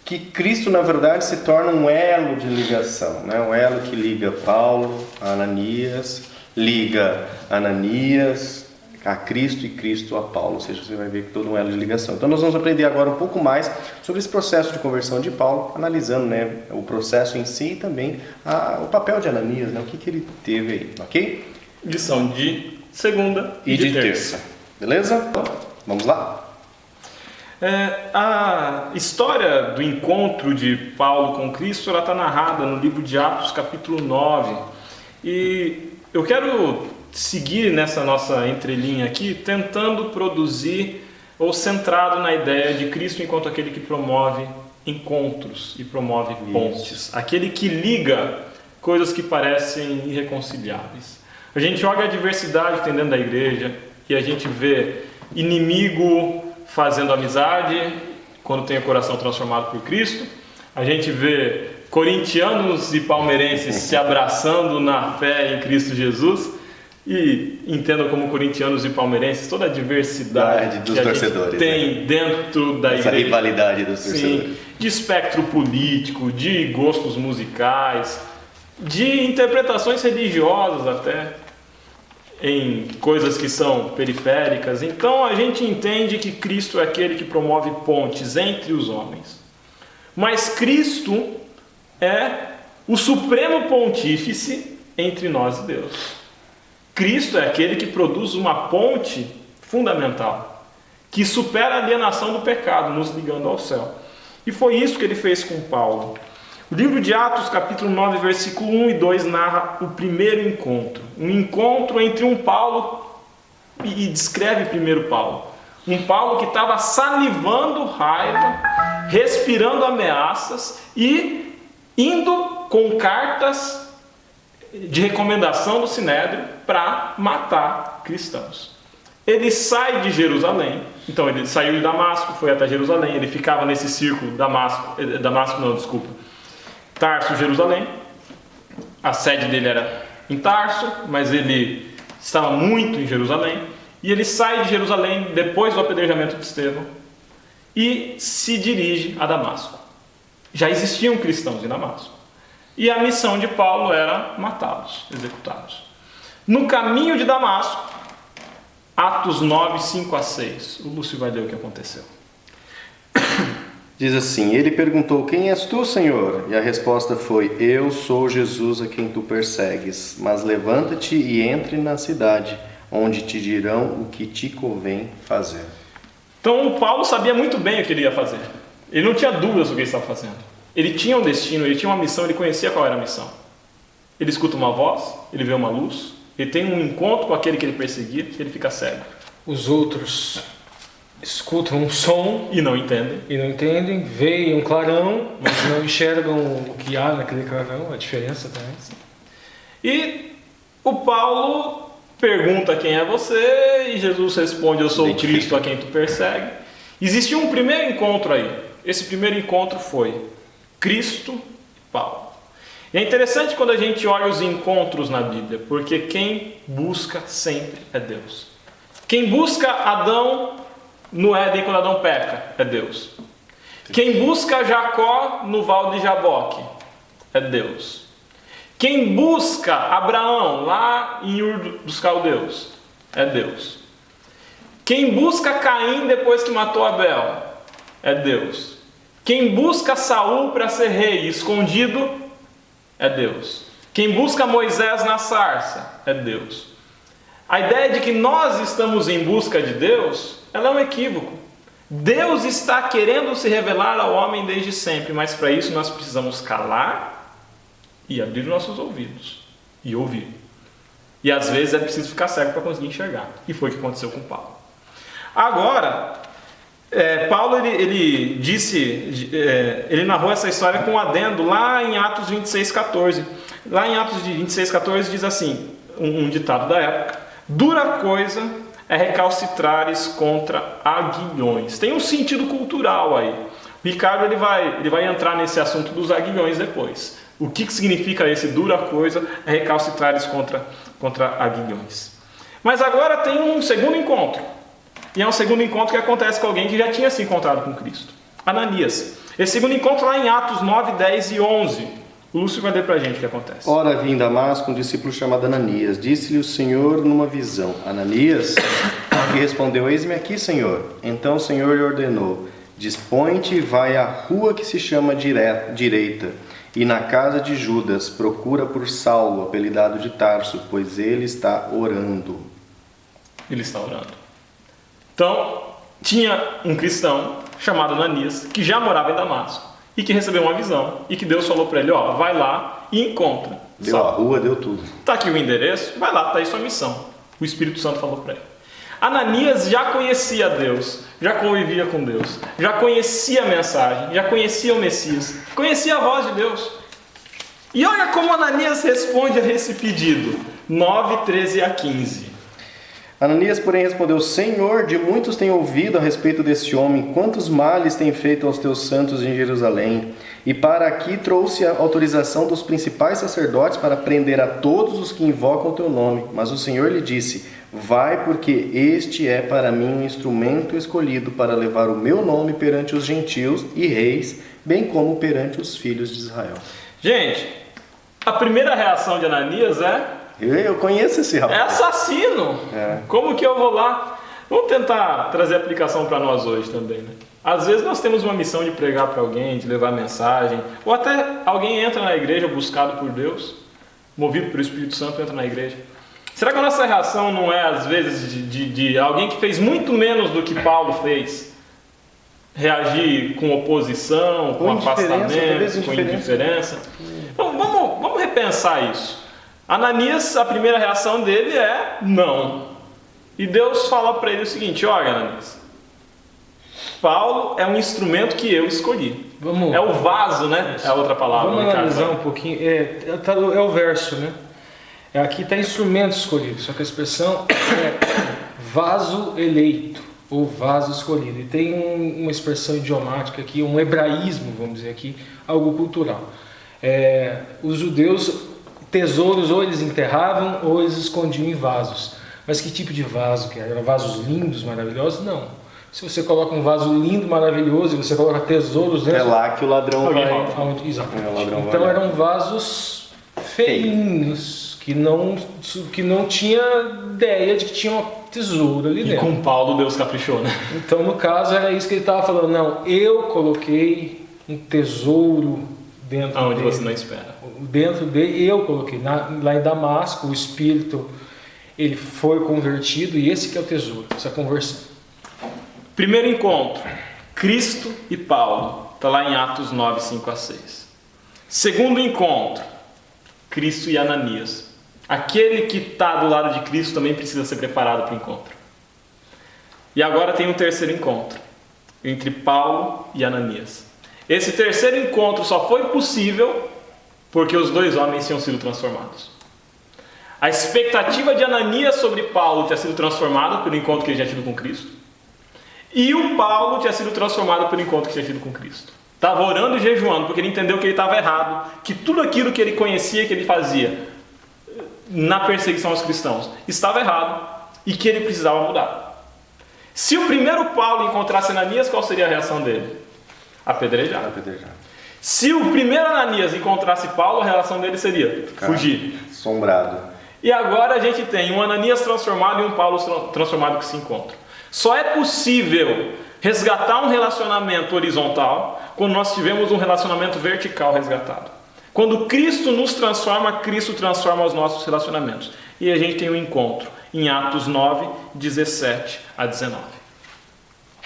que Cristo, na verdade, se torna um elo de ligação, né, um elo que liga Paulo a Ananias, liga Ananias a Cristo e Cristo a Paulo, ou seja, você vai ver que todo um elo de ligação. Então nós vamos aprender agora um pouco mais sobre esse processo de conversão de Paulo, analisando, né, o processo em si e também o papel de Ananias, né, o que ele teve aí, ok? Lição de segunda e de terça. Beleza? Então, vamos lá? A história do encontro de Paulo com Cristo está narrada no livro de Atos, capítulo 9. E eu quero seguir nessa nossa entrelinha aqui, tentando produzir ou centrado na ideia de Cristo enquanto aquele que promove encontros e promove pontes. Aquele que liga coisas que parecem irreconciliáveis. A gente olha a diversidade que tem dentro da igreja e a gente vê inimigo fazendo amizade quando tem o coração transformado por Cristo. A gente vê corintianos e palmeirenses se abraçando na fé em Cristo Jesus. E entendam como corintianos e palmeirenses toda a diversidade dos que a torcedores, gente tem dentro da igreja. Essa rivalidade dos torcedores. Sim, de espectro político, de gostos musicais, de interpretações religiosas até, em coisas que são periféricas. Então a gente entende que Cristo é aquele que promove pontes entre os homens. Mas Cristo é o supremo pontífice entre nós e Deus. Cristo é aquele que produz uma ponte fundamental, que supera a alienação do pecado, nos ligando ao céu. E foi isso que ele fez com Paulo. O livro de Atos, capítulo 9, versículo 1 e 2, narra o primeiro encontro. Um encontro entre um Paulo, e descreve primeiro Paulo. Um Paulo que estava salivando raiva, respirando ameaças e indo com cartas de recomendação do Sinédrio para matar cristãos. Ele sai de Jerusalém, então ele saiu de Damasco, foi até Jerusalém, ele ficava nesse círculo, Tarso, Jerusalém. A sede dele era em Tarso, mas ele estava muito em Jerusalém, e ele sai de Jerusalém depois do apedrejamento de Estevão e se dirige a Damasco. Já existiam cristãos em Damasco. E a missão de Paulo era matá-los, executá-los. No caminho de Damasco, Atos 9, 5 a 6. O Lúcio vai ler o que aconteceu. Diz assim: ele perguntou: quem és tu, Senhor? E a resposta foi: eu sou Jesus a quem tu persegues. Mas levanta-te e entre na cidade, onde te dirão o que te convém fazer. Então o Paulo sabia muito bem o que ele ia fazer. Ele não tinha dúvidas do que ele estava fazendo. Ele tinha um destino, ele tinha uma missão, ele conhecia qual era a missão. Ele escuta uma voz, ele vê uma luz, ele tem um encontro com aquele que ele perseguia, e ele fica cego. Os outros escutam um som e não entendem, veem um clarão, mas não enxergam o que há naquele clarão, a diferença também. E o Paulo pergunta: quem é você? E Jesus responde: eu sou o Cristo a quem tu persegue. Existiu um primeiro encontro aí. Esse primeiro encontro foi Cristo e Paulo. E é interessante quando a gente olha os encontros na Bíblia, porque quem busca sempre é Deus. Quem busca Adão no Éden quando Adão peca é Deus. Quem busca Jacó no Val de Jaboque é Deus. Quem busca Abraão lá em Ur dos Caldeus é Deus. Quem busca Caim depois que matou Abel é Deus. Quem busca Saul para ser rei escondido é Deus. Quem busca Moisés na sarça é Deus. A ideia de que nós estamos em busca de Deus, ela é um equívoco. Deus está querendo se revelar ao homem desde sempre, mas para isso nós precisamos calar e abrir nossos ouvidos e ouvir. E às vezes é preciso ficar cego para conseguir enxergar. E foi o que aconteceu com Paulo. Agora, Paulo ele narrou essa história com um adendo lá em Atos 26,14. Lá em Atos 26,14 diz assim, um ditado da época: dura coisa é recalcitrares contra aguilhões. Tem um sentido cultural aí. O Ricardo ele vai entrar nesse assunto dos aguilhões depois. O que significa esse dura coisa é recalcitrares contra aguilhões. Mas agora tem um segundo encontro. E é um segundo encontro que acontece com alguém que já tinha se encontrado com Cristo. Ananias. Esse segundo encontro lá em Atos 9, 10 e 11. O Lúcio vai ler para a gente o que acontece. Ora, vi em Damasco um discípulo chamado Ananias. Disse-lhe o Senhor numa visão: Ananias? E respondeu: eis-me aqui, Senhor. Então o Senhor lhe ordenou: dispõe-te e vai à rua que se chama Direita, e na casa de Judas procura por Saulo, apelidado de Tarso, pois ele está orando. Ele está orando. Então, tinha um cristão chamado Ananias, que já morava em Damasco, e que recebeu uma visão, e que Deus falou para ele: vai lá e encontra. Deu a rua, deu tudo. Está aqui o endereço, vai lá, está aí sua missão. O Espírito Santo falou para ele. Ananias já conhecia Deus, já convivia com Deus, já conhecia a mensagem, já conhecia o Messias, conhecia a voz de Deus. E olha como Ananias responde a esse pedido, 9, 13 a 15. Ananias, porém, respondeu: Senhor, de muitos tenho ouvido a respeito deste homem, quantos males tem feito aos teus santos em Jerusalém. E para aqui trouxe a autorização dos principais sacerdotes para prender a todos os que invocam o teu nome. Mas o Senhor lhe disse: vai, porque este é para mim um instrumento escolhido para levar o meu nome perante os gentios e reis, bem como perante os filhos de Israel. Gente, a primeira reação de Ananias é... Eu conheço esse rapaz. É assassino. Como que eu vou lá? Vamos tentar trazer aplicação para nós hoje também, né? Às vezes nós temos uma missão de pregar para alguém, de levar mensagem, ou até alguém entra na igreja buscado por Deus, movido pelo Espírito Santo, entra na igreja. Será que a nossa reação não é, às vezes, de alguém que fez muito menos do que Paulo fez, reagir com oposição, com afastamento, com indiferença? Então vamos repensar isso. Ananias, a primeira reação dele é não. E Deus fala para ele o seguinte: olha, Ananias, Paulo é um instrumento que eu escolhi. É o vaso, né? É a outra palavra. Vamos analisar um pouquinho. É o verso, né? Aqui está instrumento escolhido, só que a expressão é vaso eleito ou vaso escolhido. E tem uma expressão idiomática aqui, um hebraísmo, vamos dizer aqui, algo cultural. Os judeus, tesouros ou eles enterravam ou eles escondiam em vasos. Mas que tipo de vaso que era? Eram vasos lindos, maravilhosos? Não. Se você coloca um vaso lindo, maravilhoso, e você coloca tesouros dentro... É lá que o ladrão vai. Exatamente. Então eram vasos feinhos, que não tinha ideia de que tinha um tesouro ali dentro. E com Paulo Deus caprichou, né? Então, no caso, era isso que ele estava falando. Não, eu coloquei um tesouro dentro aonde dele. você não espera. Dentro dele, eu coloquei. Lá em Damasco, o Espírito, ele foi convertido, e esse que é o tesouro, essa conversão. Primeiro encontro, Cristo e Paulo. Está lá em Atos 9, 5 a 6. Segundo encontro, Cristo e Ananias. Aquele que está do lado de Cristo também precisa ser preparado para o encontro. E agora tem um terceiro encontro, entre Paulo e Ananias. Esse terceiro encontro só foi possível porque os dois homens tinham sido transformados. A expectativa de Ananias sobre Paulo tinha sido transformada pelo encontro que ele tinha tido com Cristo. E o Paulo tinha sido transformado pelo encontro que tinha tido com Cristo. Estava orando e jejuando porque ele entendeu que ele estava errado, que tudo aquilo que ele conhecia, que ele fazia na perseguição aos cristãos, estava errado e que ele precisava mudar. Se o primeiro Paulo encontrasse Ananias, qual seria a reação dele? Apedrejar. Se o primeiro Ananias encontrasse Paulo, a reação dele seria fugir. Assombrado. E agora a gente tem um Ananias transformado e um Paulo transformado que se encontram. Só é possível resgatar um relacionamento horizontal quando nós tivemos um relacionamento vertical resgatado. Quando Cristo nos transforma, Cristo transforma os nossos relacionamentos. E a gente tem um encontro em Atos 9, 17 a 19.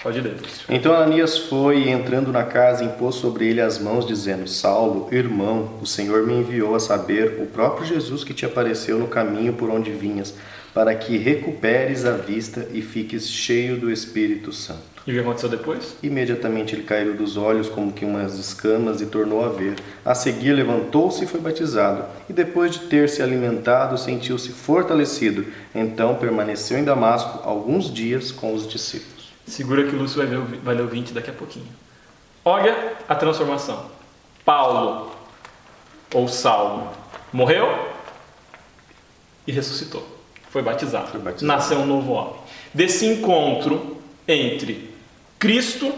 Pode ler. Então Ananias foi e, entrando na casa, impôs sobre ele as mãos, dizendo: Saulo, irmão, o Senhor me enviou a saber, o próprio Jesus que te apareceu no caminho por onde vinhas, para que recuperes a vista e fiques cheio do Espírito Santo. E o que aconteceu depois? Imediatamente ele caiu dos olhos como que umas escamas e tornou a ver. A seguir levantou-se e foi batizado. E depois de ter se alimentado, sentiu-se fortalecido. Então permaneceu em Damasco alguns dias com os discípulos. Segura que o Lúcio vai ler o 20 daqui a pouquinho. Olha a transformação. Paulo, ou Saulo, morreu e ressuscitou. Foi batizado. Nasceu um novo homem. Desse encontro entre Cristo,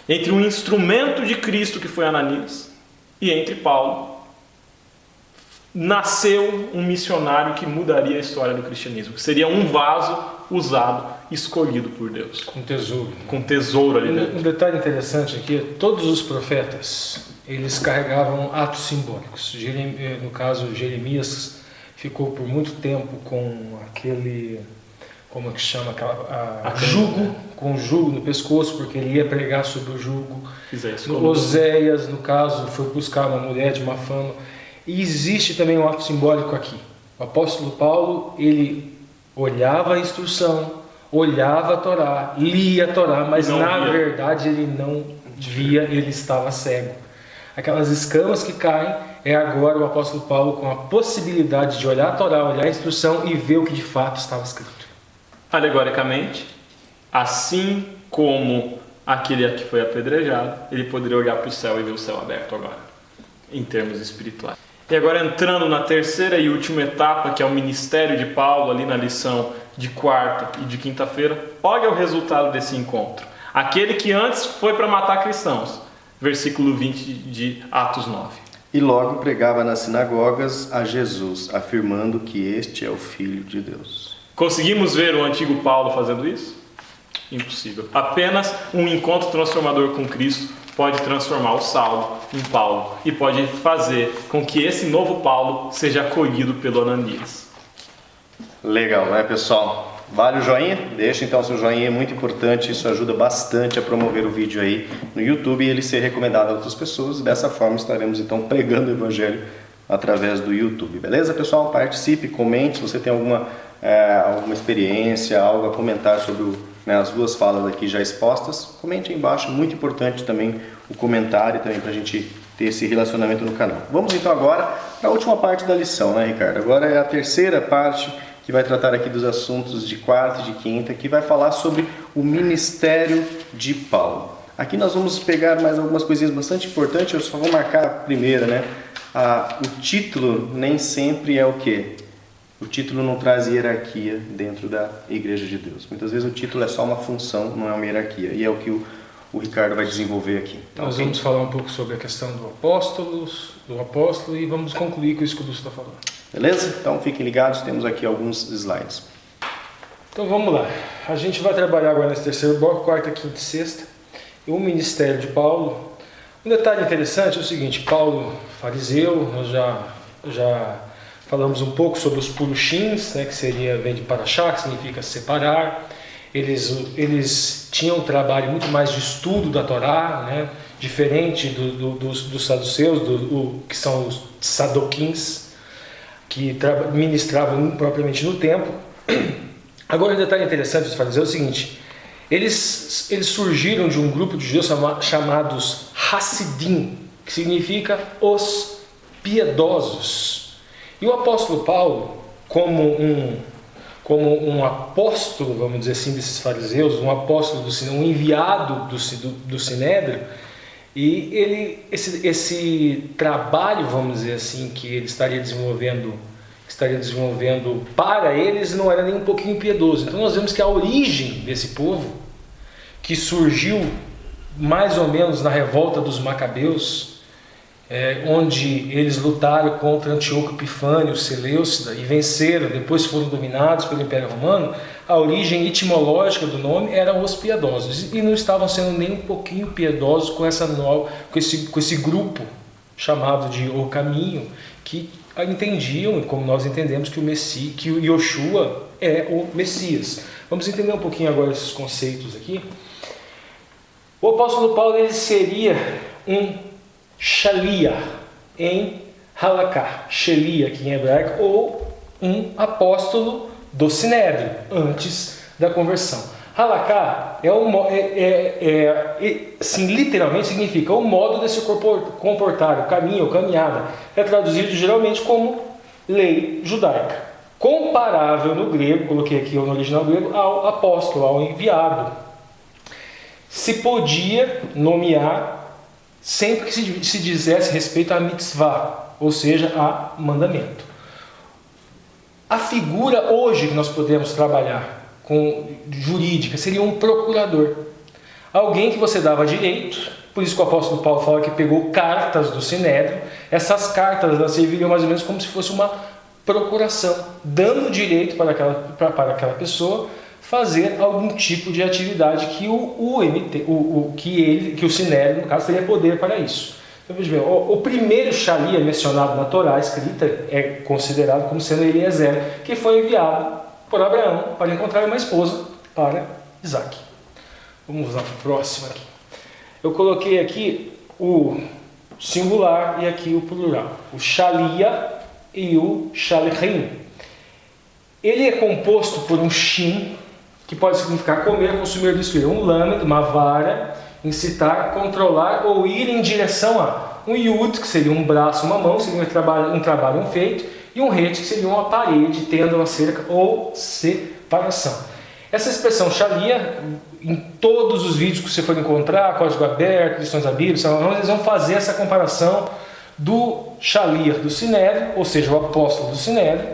entre um instrumento de Cristo que foi Ananias, e entre Paulo, nasceu um missionário que mudaria a história do cristianismo, que seria um vaso usado, escolhido por Deus. Com tesouro. Com tesouro ali dentro. Um detalhe interessante aqui, todos os profetas, eles carregavam atos simbólicos. No caso, Jeremias ficou por muito tempo com aquele, como é que chama, jugo, com jugo no pescoço, porque ele ia pregar sobre o jugo. Oséias, no caso, foi buscar uma mulher de má fama. E existe também um ato simbólico aqui. O apóstolo Paulo, ele olhava a instrução, olhava a Torá, lia a Torá, mas Não na via. verdade ele não via, ele estava cego. Aquelas escamas que caem é agora o apóstolo Paulo com a possibilidade de olhar a Torá, olhar a instrução e ver o que de fato estava escrito. Alegoricamente, assim como aquele que foi apedrejado, ele poderia olhar para o céu e ver o céu aberto agora, em termos espirituais. E agora entrando na terceira e última etapa, que é o ministério de Paulo, ali na lição de quarta e de quinta-feira, olha o resultado desse encontro. Aquele que antes foi para matar cristãos, versículo 20 de Atos 9. E logo pregava nas sinagogas a Jesus, afirmando que este é o Filho de Deus. Conseguimos ver o antigo Paulo fazendo isso? Impossível. Apenas um encontro transformador com Cristo pode transformar o Saulo em Paulo e pode fazer com que esse novo Paulo seja acolhido pelo Ananias. Legal, né, pessoal? Vale o joinha? Deixa então seu joinha, é muito importante, isso ajuda bastante a promover o vídeo aí no YouTube e ele ser recomendado a outras pessoas. Dessa forma estaremos então pregando o Evangelho através do YouTube, beleza, pessoal? Participe, comente, se você tem alguma experiência, algo a comentar sobre as duas falas aqui já expostas, comente aí embaixo, muito importante também o comentário também para a gente ter esse relacionamento no canal. Vamos então agora para a última parte da lição, né, Ricardo? Agora é a terceira parte que vai tratar aqui dos assuntos de quarta e de quinta, que vai falar sobre o ministério de Paulo. Aqui nós vamos pegar mais algumas coisinhas bastante importantes, eu só vou marcar a primeira, né? O título nem sempre é o quê? O título não traz hierarquia dentro da Igreja de Deus. Muitas vezes o título é só uma função, não é uma hierarquia. E é o que o Ricardo vai desenvolver aqui. Nós vamos falar um pouco sobre a questão do apóstolo e vamos concluir com isso que o Lúcio está falando. Beleza? Então fiquem ligados, temos aqui alguns slides. Então vamos lá. A gente vai trabalhar agora nesse terceiro bloco, quarta, quinta e sexta. E o ministério de Paulo. Um detalhe interessante é o seguinte: Paulo, fariseu, nós já falamos um pouco sobre os purushins, né, que vem de parashá, que significa separar. Eles tinham um trabalho muito mais de estudo da Torá, né, diferente dos saduceus, que são os sadoquins, que ministravam propriamente no templo. Agora, um detalhe interessante dos fariseus é o seguinte: eles surgiram de um grupo de judeus chamados Hassidim, que significa os piedosos. E o apóstolo Paulo, como um apóstolo, vamos dizer assim, desses fariseus, um apóstolo um enviado do Sinédrio, e esse trabalho, vamos dizer assim, que ele estaria desenvolvendo para eles, não era nem um pouquinho piedoso. Então nós vemos que a origem desse povo, que surgiu mais ou menos na revolta dos Macabeus, onde eles lutaram contra Antíoco Epifânio, Seleucida, e venceram, depois foram dominados pelo Império Romano. A origem etimológica do nome eram os piedosos, e não estavam sendo nem um pouquinho piedosos com esse grupo chamado de O Caminho, que entendiam, como nós entendemos, que o Yoshua é o Messias. Vamos entender um pouquinho agora esses conceitos aqui. O apóstolo Paulo, ele seria um Shalia em Halaká, Shelia aqui em hebraico, ou um apóstolo do Sinédrio, antes da conversão. Halaká sim, literalmente significa o modo de se comportar, o caminho, ou caminhada. É traduzido geralmente como lei judaica. Comparável no grego, coloquei aqui no original grego, ao apóstolo, ao enviado. Se podia nomear sempre que se dissesse respeito a mitzvah, ou seja, a mandamento. A figura hoje que nós podemos trabalhar com jurídica seria um procurador. Alguém que você dava direito, por isso que o apóstolo Paulo fala que pegou cartas do Sinédrio. Essas cartas elas serviriam mais ou menos como se fosse uma procuração, dando direito para aquela pessoa fazer algum tipo de atividade que o Sinédrio, no caso, teria poder para isso. Então, veja bem, o primeiro Shalia mencionado na Torá escrita é considerado como sendo Eliezer, que foi enviado por Abraão para encontrar uma esposa para Isaac. Vamos lá para o próximo aqui. Eu coloquei aqui o singular e aqui o plural. O Shalia e o Shalihim. Ele é composto por um Shin, que pode significar comer, consumir, destruir. Um lamed, uma vara, incitar, controlar ou ir em direção a. Um yud, que seria um braço, uma mão, seria um trabalho, um feito. E um het, que seria uma parede, tenda, uma cerca ou separação. Essa expressão shalia, em todos os vídeos que você for encontrar, código aberto, lições da Bíblia, eles vão fazer essa comparação do shalir do Sinédrio, ou seja, o apóstolo do Sinédrio,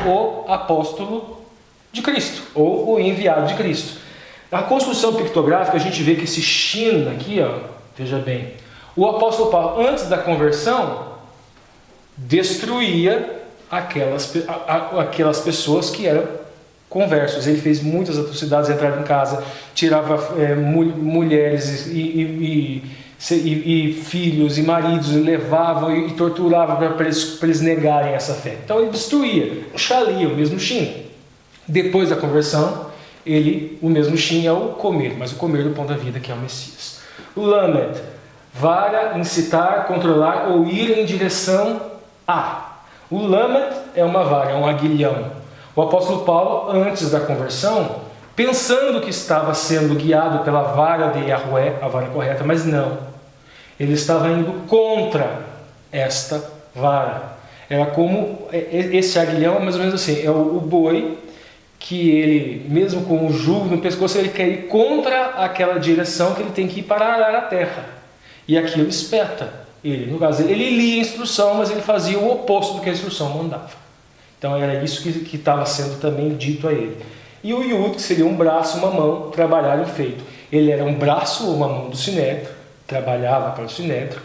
ou o apóstolo de Cristo, ou o enviado de Cristo. Na construção pictográfica, a gente vê que esse shin aqui, ó, veja bem, o apóstolo Paulo, antes da conversão, destruía aquelas pessoas que eram conversos. Ele fez muitas atrocidades, entrava em casa, tirava mulheres e filhos e maridos, e levava e torturava para eles negarem essa fé. Então ele destruía, o shalia, o mesmo shin. Depois da conversão, o mesmo shin é o comer, mas o comer do pão da vida, que é o Messias. O lamed, vara, incitar, controlar ou ir em direção a. O lamed é uma vara, é um aguilhão. O apóstolo Paulo, antes da conversão, pensando que estava sendo guiado pela vara de Yahweh, a vara correta, mas não. Ele estava indo contra esta vara. Era como esse aguilhão, mais ou menos assim, é o boi que ele, mesmo com o jugo no pescoço, ele quer ir contra aquela direção que ele tem que ir para arar a terra. E aquilo espeta ele. No caso, ele lia a instrução, mas ele fazia o oposto do que a instrução mandava. Então era isso que estava sendo também dito a ele. E o Yud, que seria um braço, uma mão, trabalhar e feito. Ele era um braço ou uma mão do Sinédrio, trabalhava para o Sinédrio,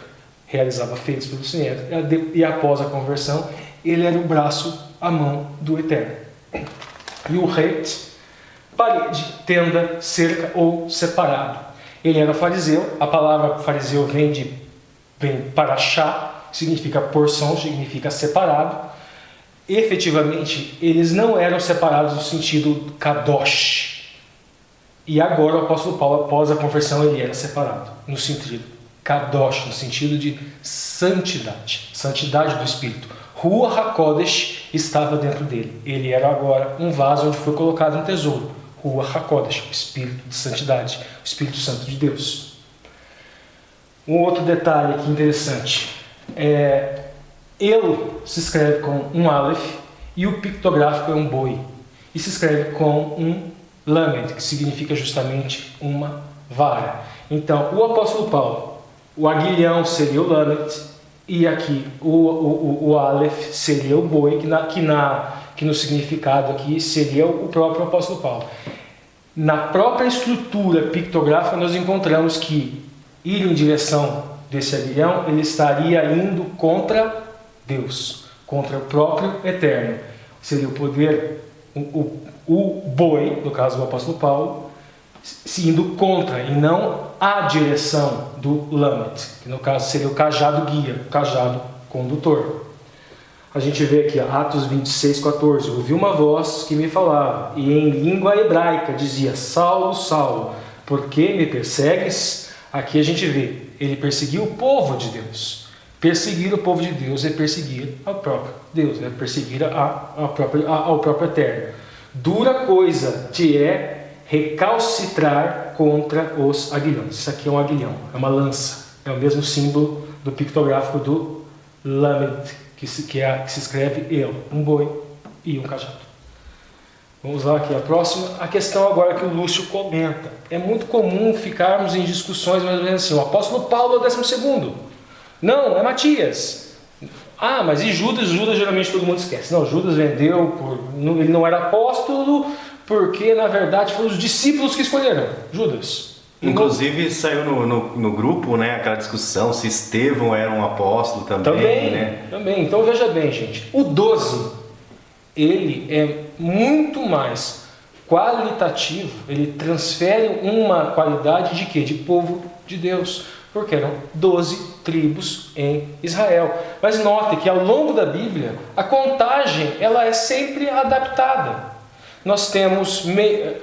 realizava feitos pelo Sinédrio, e após a conversão, ele era o braço, a mão do Eterno. E o het, parede, tenda, cerca ou separado. Ele era fariseu, a palavra fariseu vem parashá, significa porção, significa separado. Efetivamente, eles não eram separados no sentido kadosh. E agora o apóstolo Paulo, após a conversão, ele era separado no sentido kadosh, no sentido de santidade, santidade do Espírito. Ruach HaKodesh estava dentro dele. Ele era agora um vaso onde foi colocado um tesouro. Ruach HaKodesh, o Espírito de santidade, o Espírito Santo de Deus. Um outro detalhe aqui interessante. El se escreve com um Aleph e o pictográfico é um boi. E se escreve com um Lamed, que significa justamente uma vara. Então, o apóstolo Paulo, o aguilhão seria o Lamed, e aqui o Aleph seria o boi, que no significado aqui seria o próprio apóstolo Paulo. Na própria estrutura pictográfica nós encontramos que ir em direção desse aguilhão, ele estaria indo contra Deus, contra o próprio Eterno. Seria o poder, o boi, no caso do apóstolo Paulo, se indo contra e não a direção do Lamed, que no caso seria o cajado guia, o cajado condutor. A gente vê aqui, Atos 26:14, ouvi uma voz que me falava, e em língua hebraica dizia, Saulo, Saulo, por que me persegues? Aqui a gente vê, ele perseguiu o povo de Deus. Perseguir o povo de Deus é perseguir ao próprio Deus, é perseguir ao próprio Eterno. Dura coisa te é recalcitrar contra os aguilhões. Isso aqui é um aguilhão, é uma lança. É o mesmo símbolo do pictográfico do Lamed, que se escreve El, um boi e um cajado. Vamos lá aqui a próxima. A questão agora que o Lúcio comenta. É muito comum ficarmos em discussões mais ou menos assim. O apóstolo Paulo é o 12º. Não, é Matias. Ah, mas e Judas? Judas geralmente todo mundo esquece. Não, Judas vendeu, ele não era apóstolo, porque na verdade foram os discípulos que escolheram Judas. Inclusive saiu no grupo, né, aquela discussão se Estevão era um apóstolo também, né? Também. Então veja bem, gente, o 12, ele é muito mais qualitativo, ele transfere uma qualidade de quê? De povo de Deus, porque eram 12 tribos em Israel. Mas note que ao longo da Bíblia, a contagem ela é sempre adaptada. Nós temos,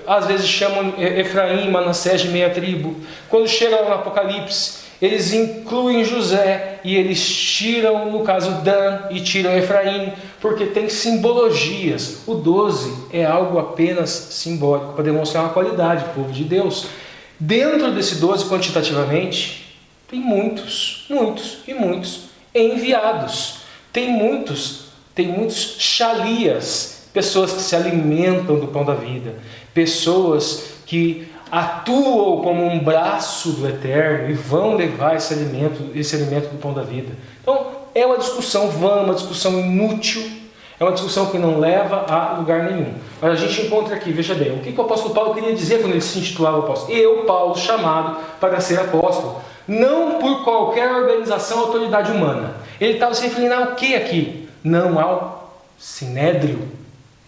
às vezes chamam Efraim, Manassés de meia tribo. Quando chega no Apocalipse, eles incluem José e eles tiram, no caso, Dan e tiram Efraim, porque tem simbologias. O 12 é algo apenas simbólico para demonstrar uma qualidade, povo de Deus. Dentro desse 12, quantitativamente, tem muitos enviados. Tem muitos Shalias, pessoas que se alimentam do pão da vida, pessoas que atuam como um braço do Eterno e vão levar esse alimento do pão da vida. Então, é uma discussão vã, uma discussão inútil, é uma discussão que não leva a lugar nenhum. Mas a gente encontra aqui, veja bem, o que o apóstolo Paulo queria dizer quando ele se intitulava apóstolo? Eu, Paulo, chamado para ser apóstolo, não por qualquer organização ou autoridade humana. Ele estava se referindo ao que aqui? Não ao Sinédrio.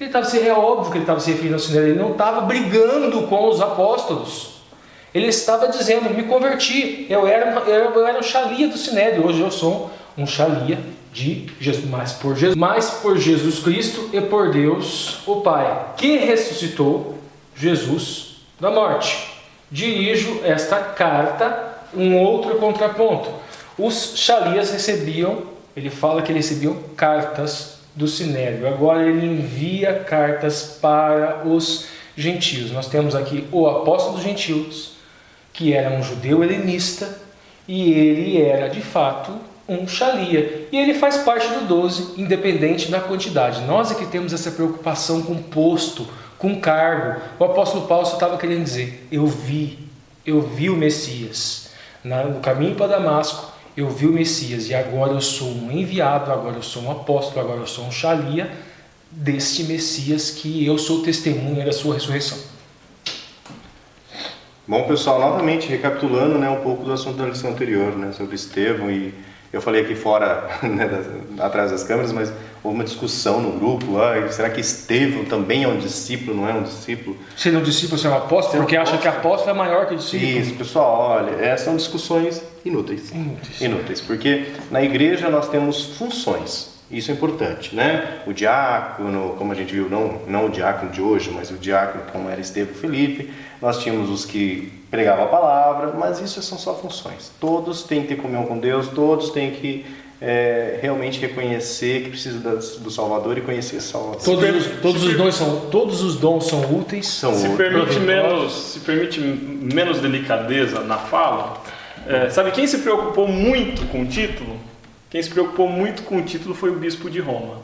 É óbvio que ele estava se referindo ao Sinédrio, ele não estava brigando com os apóstolos. Ele estava dizendo, me converti, eu era um Shalia do Sinédrio, hoje eu sou um Shalia de Jesus, mas por Jesus Cristo e por Deus o Pai, que ressuscitou Jesus da morte. Dirijo esta carta, um outro contraponto. Os Shalias recebiam, ele fala que eles recebiam cartas do Sinédrio. Agora ele envia cartas para os gentios. Nós temos aqui o apóstolo dos gentios, que era um judeu helenista, e ele era de fato um Shalia. E ele faz parte do 12, independente da quantidade. Nós é que temos essa preocupação com posto, com cargo. O apóstolo Paulo só estava querendo dizer, eu vi o Messias. No caminho para Damasco, eu vi o Messias e agora eu sou um enviado, agora eu sou um apóstolo, agora eu sou um Shalia deste Messias, que eu sou testemunha da sua ressurreição. Bom, pessoal, novamente recapitulando, né, um pouco do assunto da lição anterior, né, sobre Estevão, e eu falei aqui fora, né, atrás das câmeras, mas houve uma discussão no grupo, será que Estevão também é um discípulo, não é um discípulo? Se não é um discípulo, você é um apóstolo, porque acha que apóstolo é maior que discípulo. Isso, pessoal, olha, são discussões inúteis, porque na igreja nós temos funções. Isso é importante, né? O diácono, como a gente viu, não o diácono de hoje, mas o diácono como era Estevão Felipe, nós tínhamos os que pregavam a palavra, mas isso são só funções. Todos têm que ter comunhão com Deus, todos têm que realmente reconhecer que precisa do Salvador e conhecer o Salvador. Todos os dons são úteis. Se permite menos delicadeza na fala, sabe quem se preocupou muito com o título? Quem se preocupou muito com o título foi o bispo de Roma,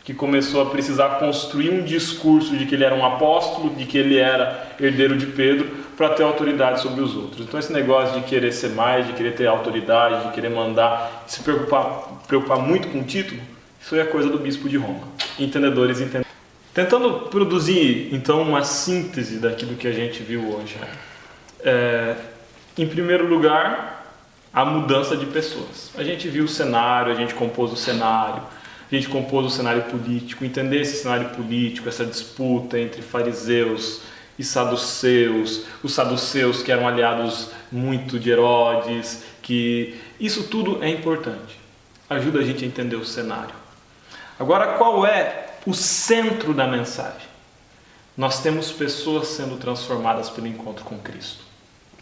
que começou a precisar construir um discurso de que ele era um apóstolo, de que ele era herdeiro de Pedro, para ter autoridade sobre os outros. Então esse negócio de querer ser mais, de querer ter autoridade, de querer mandar, se preocupar muito com o título, isso é coisa do bispo de Roma. Entendedores entendem. Tentando produzir, então, uma síntese daquilo que a gente viu hoje. Em primeiro lugar, a mudança de pessoas. A gente viu o cenário, a gente compôs o cenário, a gente compôs o cenário político, entender esse cenário político, essa disputa entre fariseus e saduceus, os saduceus que eram aliados muito de Herodes, que isso tudo é importante, ajuda a gente a entender o cenário. Agora, qual é o centro da mensagem? Nós temos pessoas sendo transformadas pelo encontro com Cristo.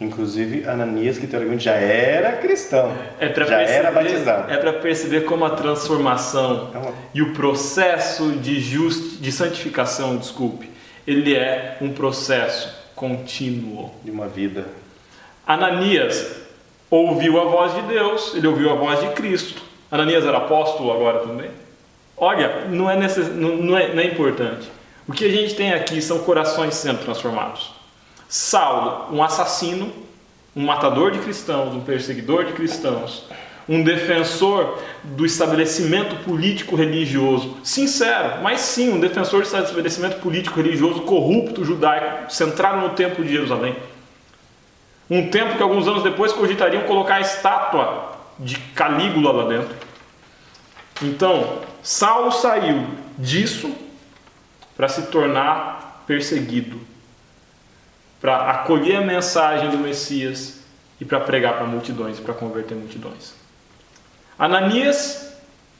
Inclusive Ananias, que teoricamente já era cristão, era batizado. É para perceber como a transformação e o processo de santificação, ele é um processo contínuo. De uma vida. Ananias ouviu a voz de Deus, ele ouviu a voz de Cristo. Ananias era apóstolo agora também? Olha, não é importante. O que a gente tem aqui são corações sendo transformados. Saulo, um assassino, um matador de cristãos, um perseguidor de cristãos, um defensor do estabelecimento político-religioso, sincero, mas sim, um defensor do estabelecimento político-religioso corrupto judaico, centrado no templo de Jerusalém. Um templo que alguns anos depois cogitariam colocar a estátua de Calígula lá dentro. Então, Saulo saiu disso para se tornar perseguido, para acolher a mensagem do Messias e para pregar para multidões, para converter multidões. Ananias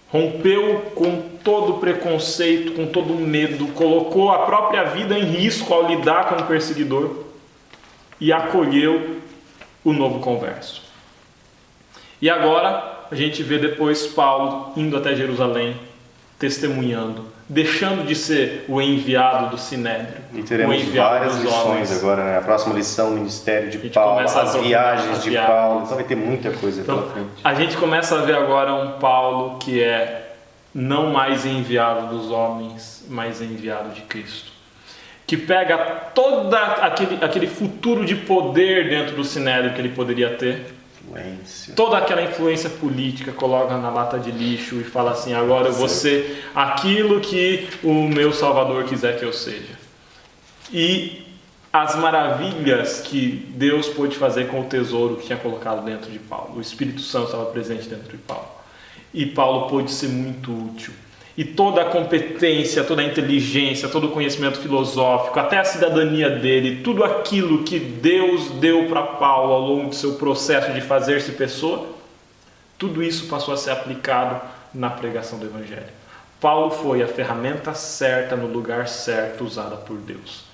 rompeu com todo preconceito, com todo medo, colocou a própria vida em risco ao lidar com o perseguidor e acolheu o novo converso. E agora a gente vê depois Paulo indo até Jerusalém, testemunhando, deixando de ser o enviado do Sinédrio. E teremos várias lições agora, né? A próxima lição, o ministério de Paulo, as viagens de Paulo. Então vai ter muita coisa pela frente. A gente começa a ver agora um Paulo que é não mais enviado dos homens, mas enviado de Cristo. Que pega todo aquele futuro de poder dentro do Sinédrio que ele poderia ter, toda aquela influência política, coloca na lata de lixo e fala assim: agora eu vou ser aquilo que o meu Salvador quiser que eu seja. E as maravilhas que Deus pôde fazer com o tesouro que tinha colocado dentro de Paulo. O Espírito Santo estava presente dentro de Paulo. E Paulo pôde ser muito útil. E toda a competência, toda a inteligência, todo o conhecimento filosófico, até a cidadania dele, tudo aquilo que Deus deu para Paulo ao longo do seu processo de fazer-se pessoa, tudo isso passou a ser aplicado na pregação do Evangelho. Paulo foi a ferramenta certa no lugar certo usada por Deus.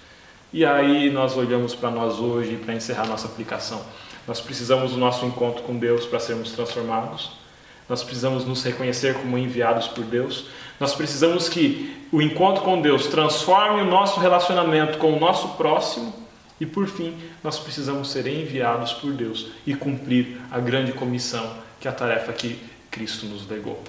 E aí nós olhamos para nós hoje, para encerrar nossa aplicação. Nós precisamos do nosso encontro com Deus para sermos transformados. Nós precisamos nos reconhecer como enviados por Deus. Nós precisamos que o encontro com Deus transforme o nosso relacionamento com o nosso próximo. E por fim, nós precisamos ser enviados por Deus e cumprir a grande comissão, que é a tarefa que Cristo nos legou.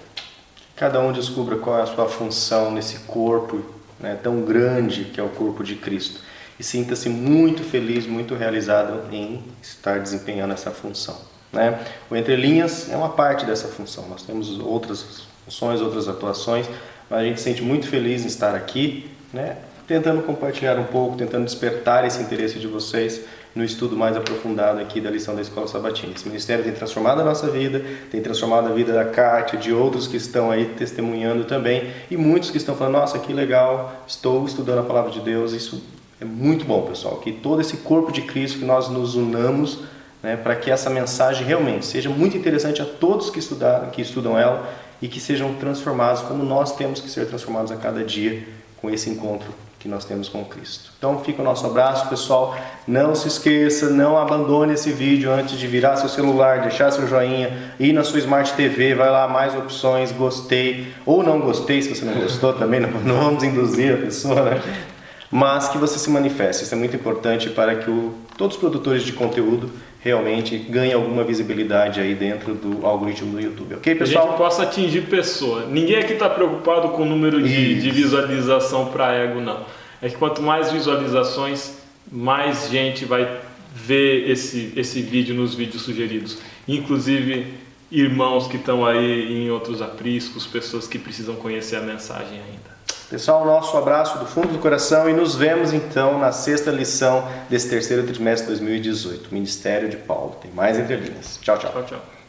Cada um descubra qual é a sua função nesse corpo, né, tão grande que é o corpo de Cristo. E sinta-se muito feliz, muito realizado em estar desempenhando essa função. Né? O Entre Linhas é uma parte dessa função. Nós temos outras funções, outras atuações, mas a gente se sente muito feliz em estar aqui, né? Tentando compartilhar um pouco, tentando despertar esse interesse de vocês no estudo mais aprofundado aqui da lição da Escola Sabatina. Esse ministério tem transformado a nossa vida, tem transformado a vida da Kátia, de outros que estão aí testemunhando também, e muitos que estão falando: nossa, que legal, estou estudando a Palavra de Deus. Isso é muito bom, pessoal, que todo esse corpo de Cristo, que nós nos unamos, né, para que essa mensagem realmente seja muito interessante a todos que estudam ela e que sejam transformados como nós temos que ser transformados a cada dia com esse encontro que nós temos com Cristo. Então fica o nosso abraço, pessoal. Não se esqueça, não abandone esse vídeo antes de virar seu celular, deixar seu joinha, ir na sua Smart TV, vai lá, mais opções, gostei ou não gostei. Se você não gostou também, não vamos induzir a pessoa, né? Mas que você se manifeste. Isso é muito importante para que todos os produtores de conteúdo realmente ganhem alguma visibilidade aí dentro do algoritmo do YouTube. Ok, pessoal? Que a gente possa atingir pessoa. Ninguém aqui está preocupado com o número de visualização para ego, não. É que quanto mais visualizações, mais gente vai ver esse vídeo nos vídeos sugeridos. Inclusive irmãos que estão aí em outros apriscos, pessoas que precisam conhecer a mensagem ainda. Pessoal, nosso abraço do fundo do coração e nos vemos então na 6ª lição desse terceiro trimestre de 2018, Ministério de Paulo. Tem mais Entre Linhas. Tchau, tchau. Tchau, tchau.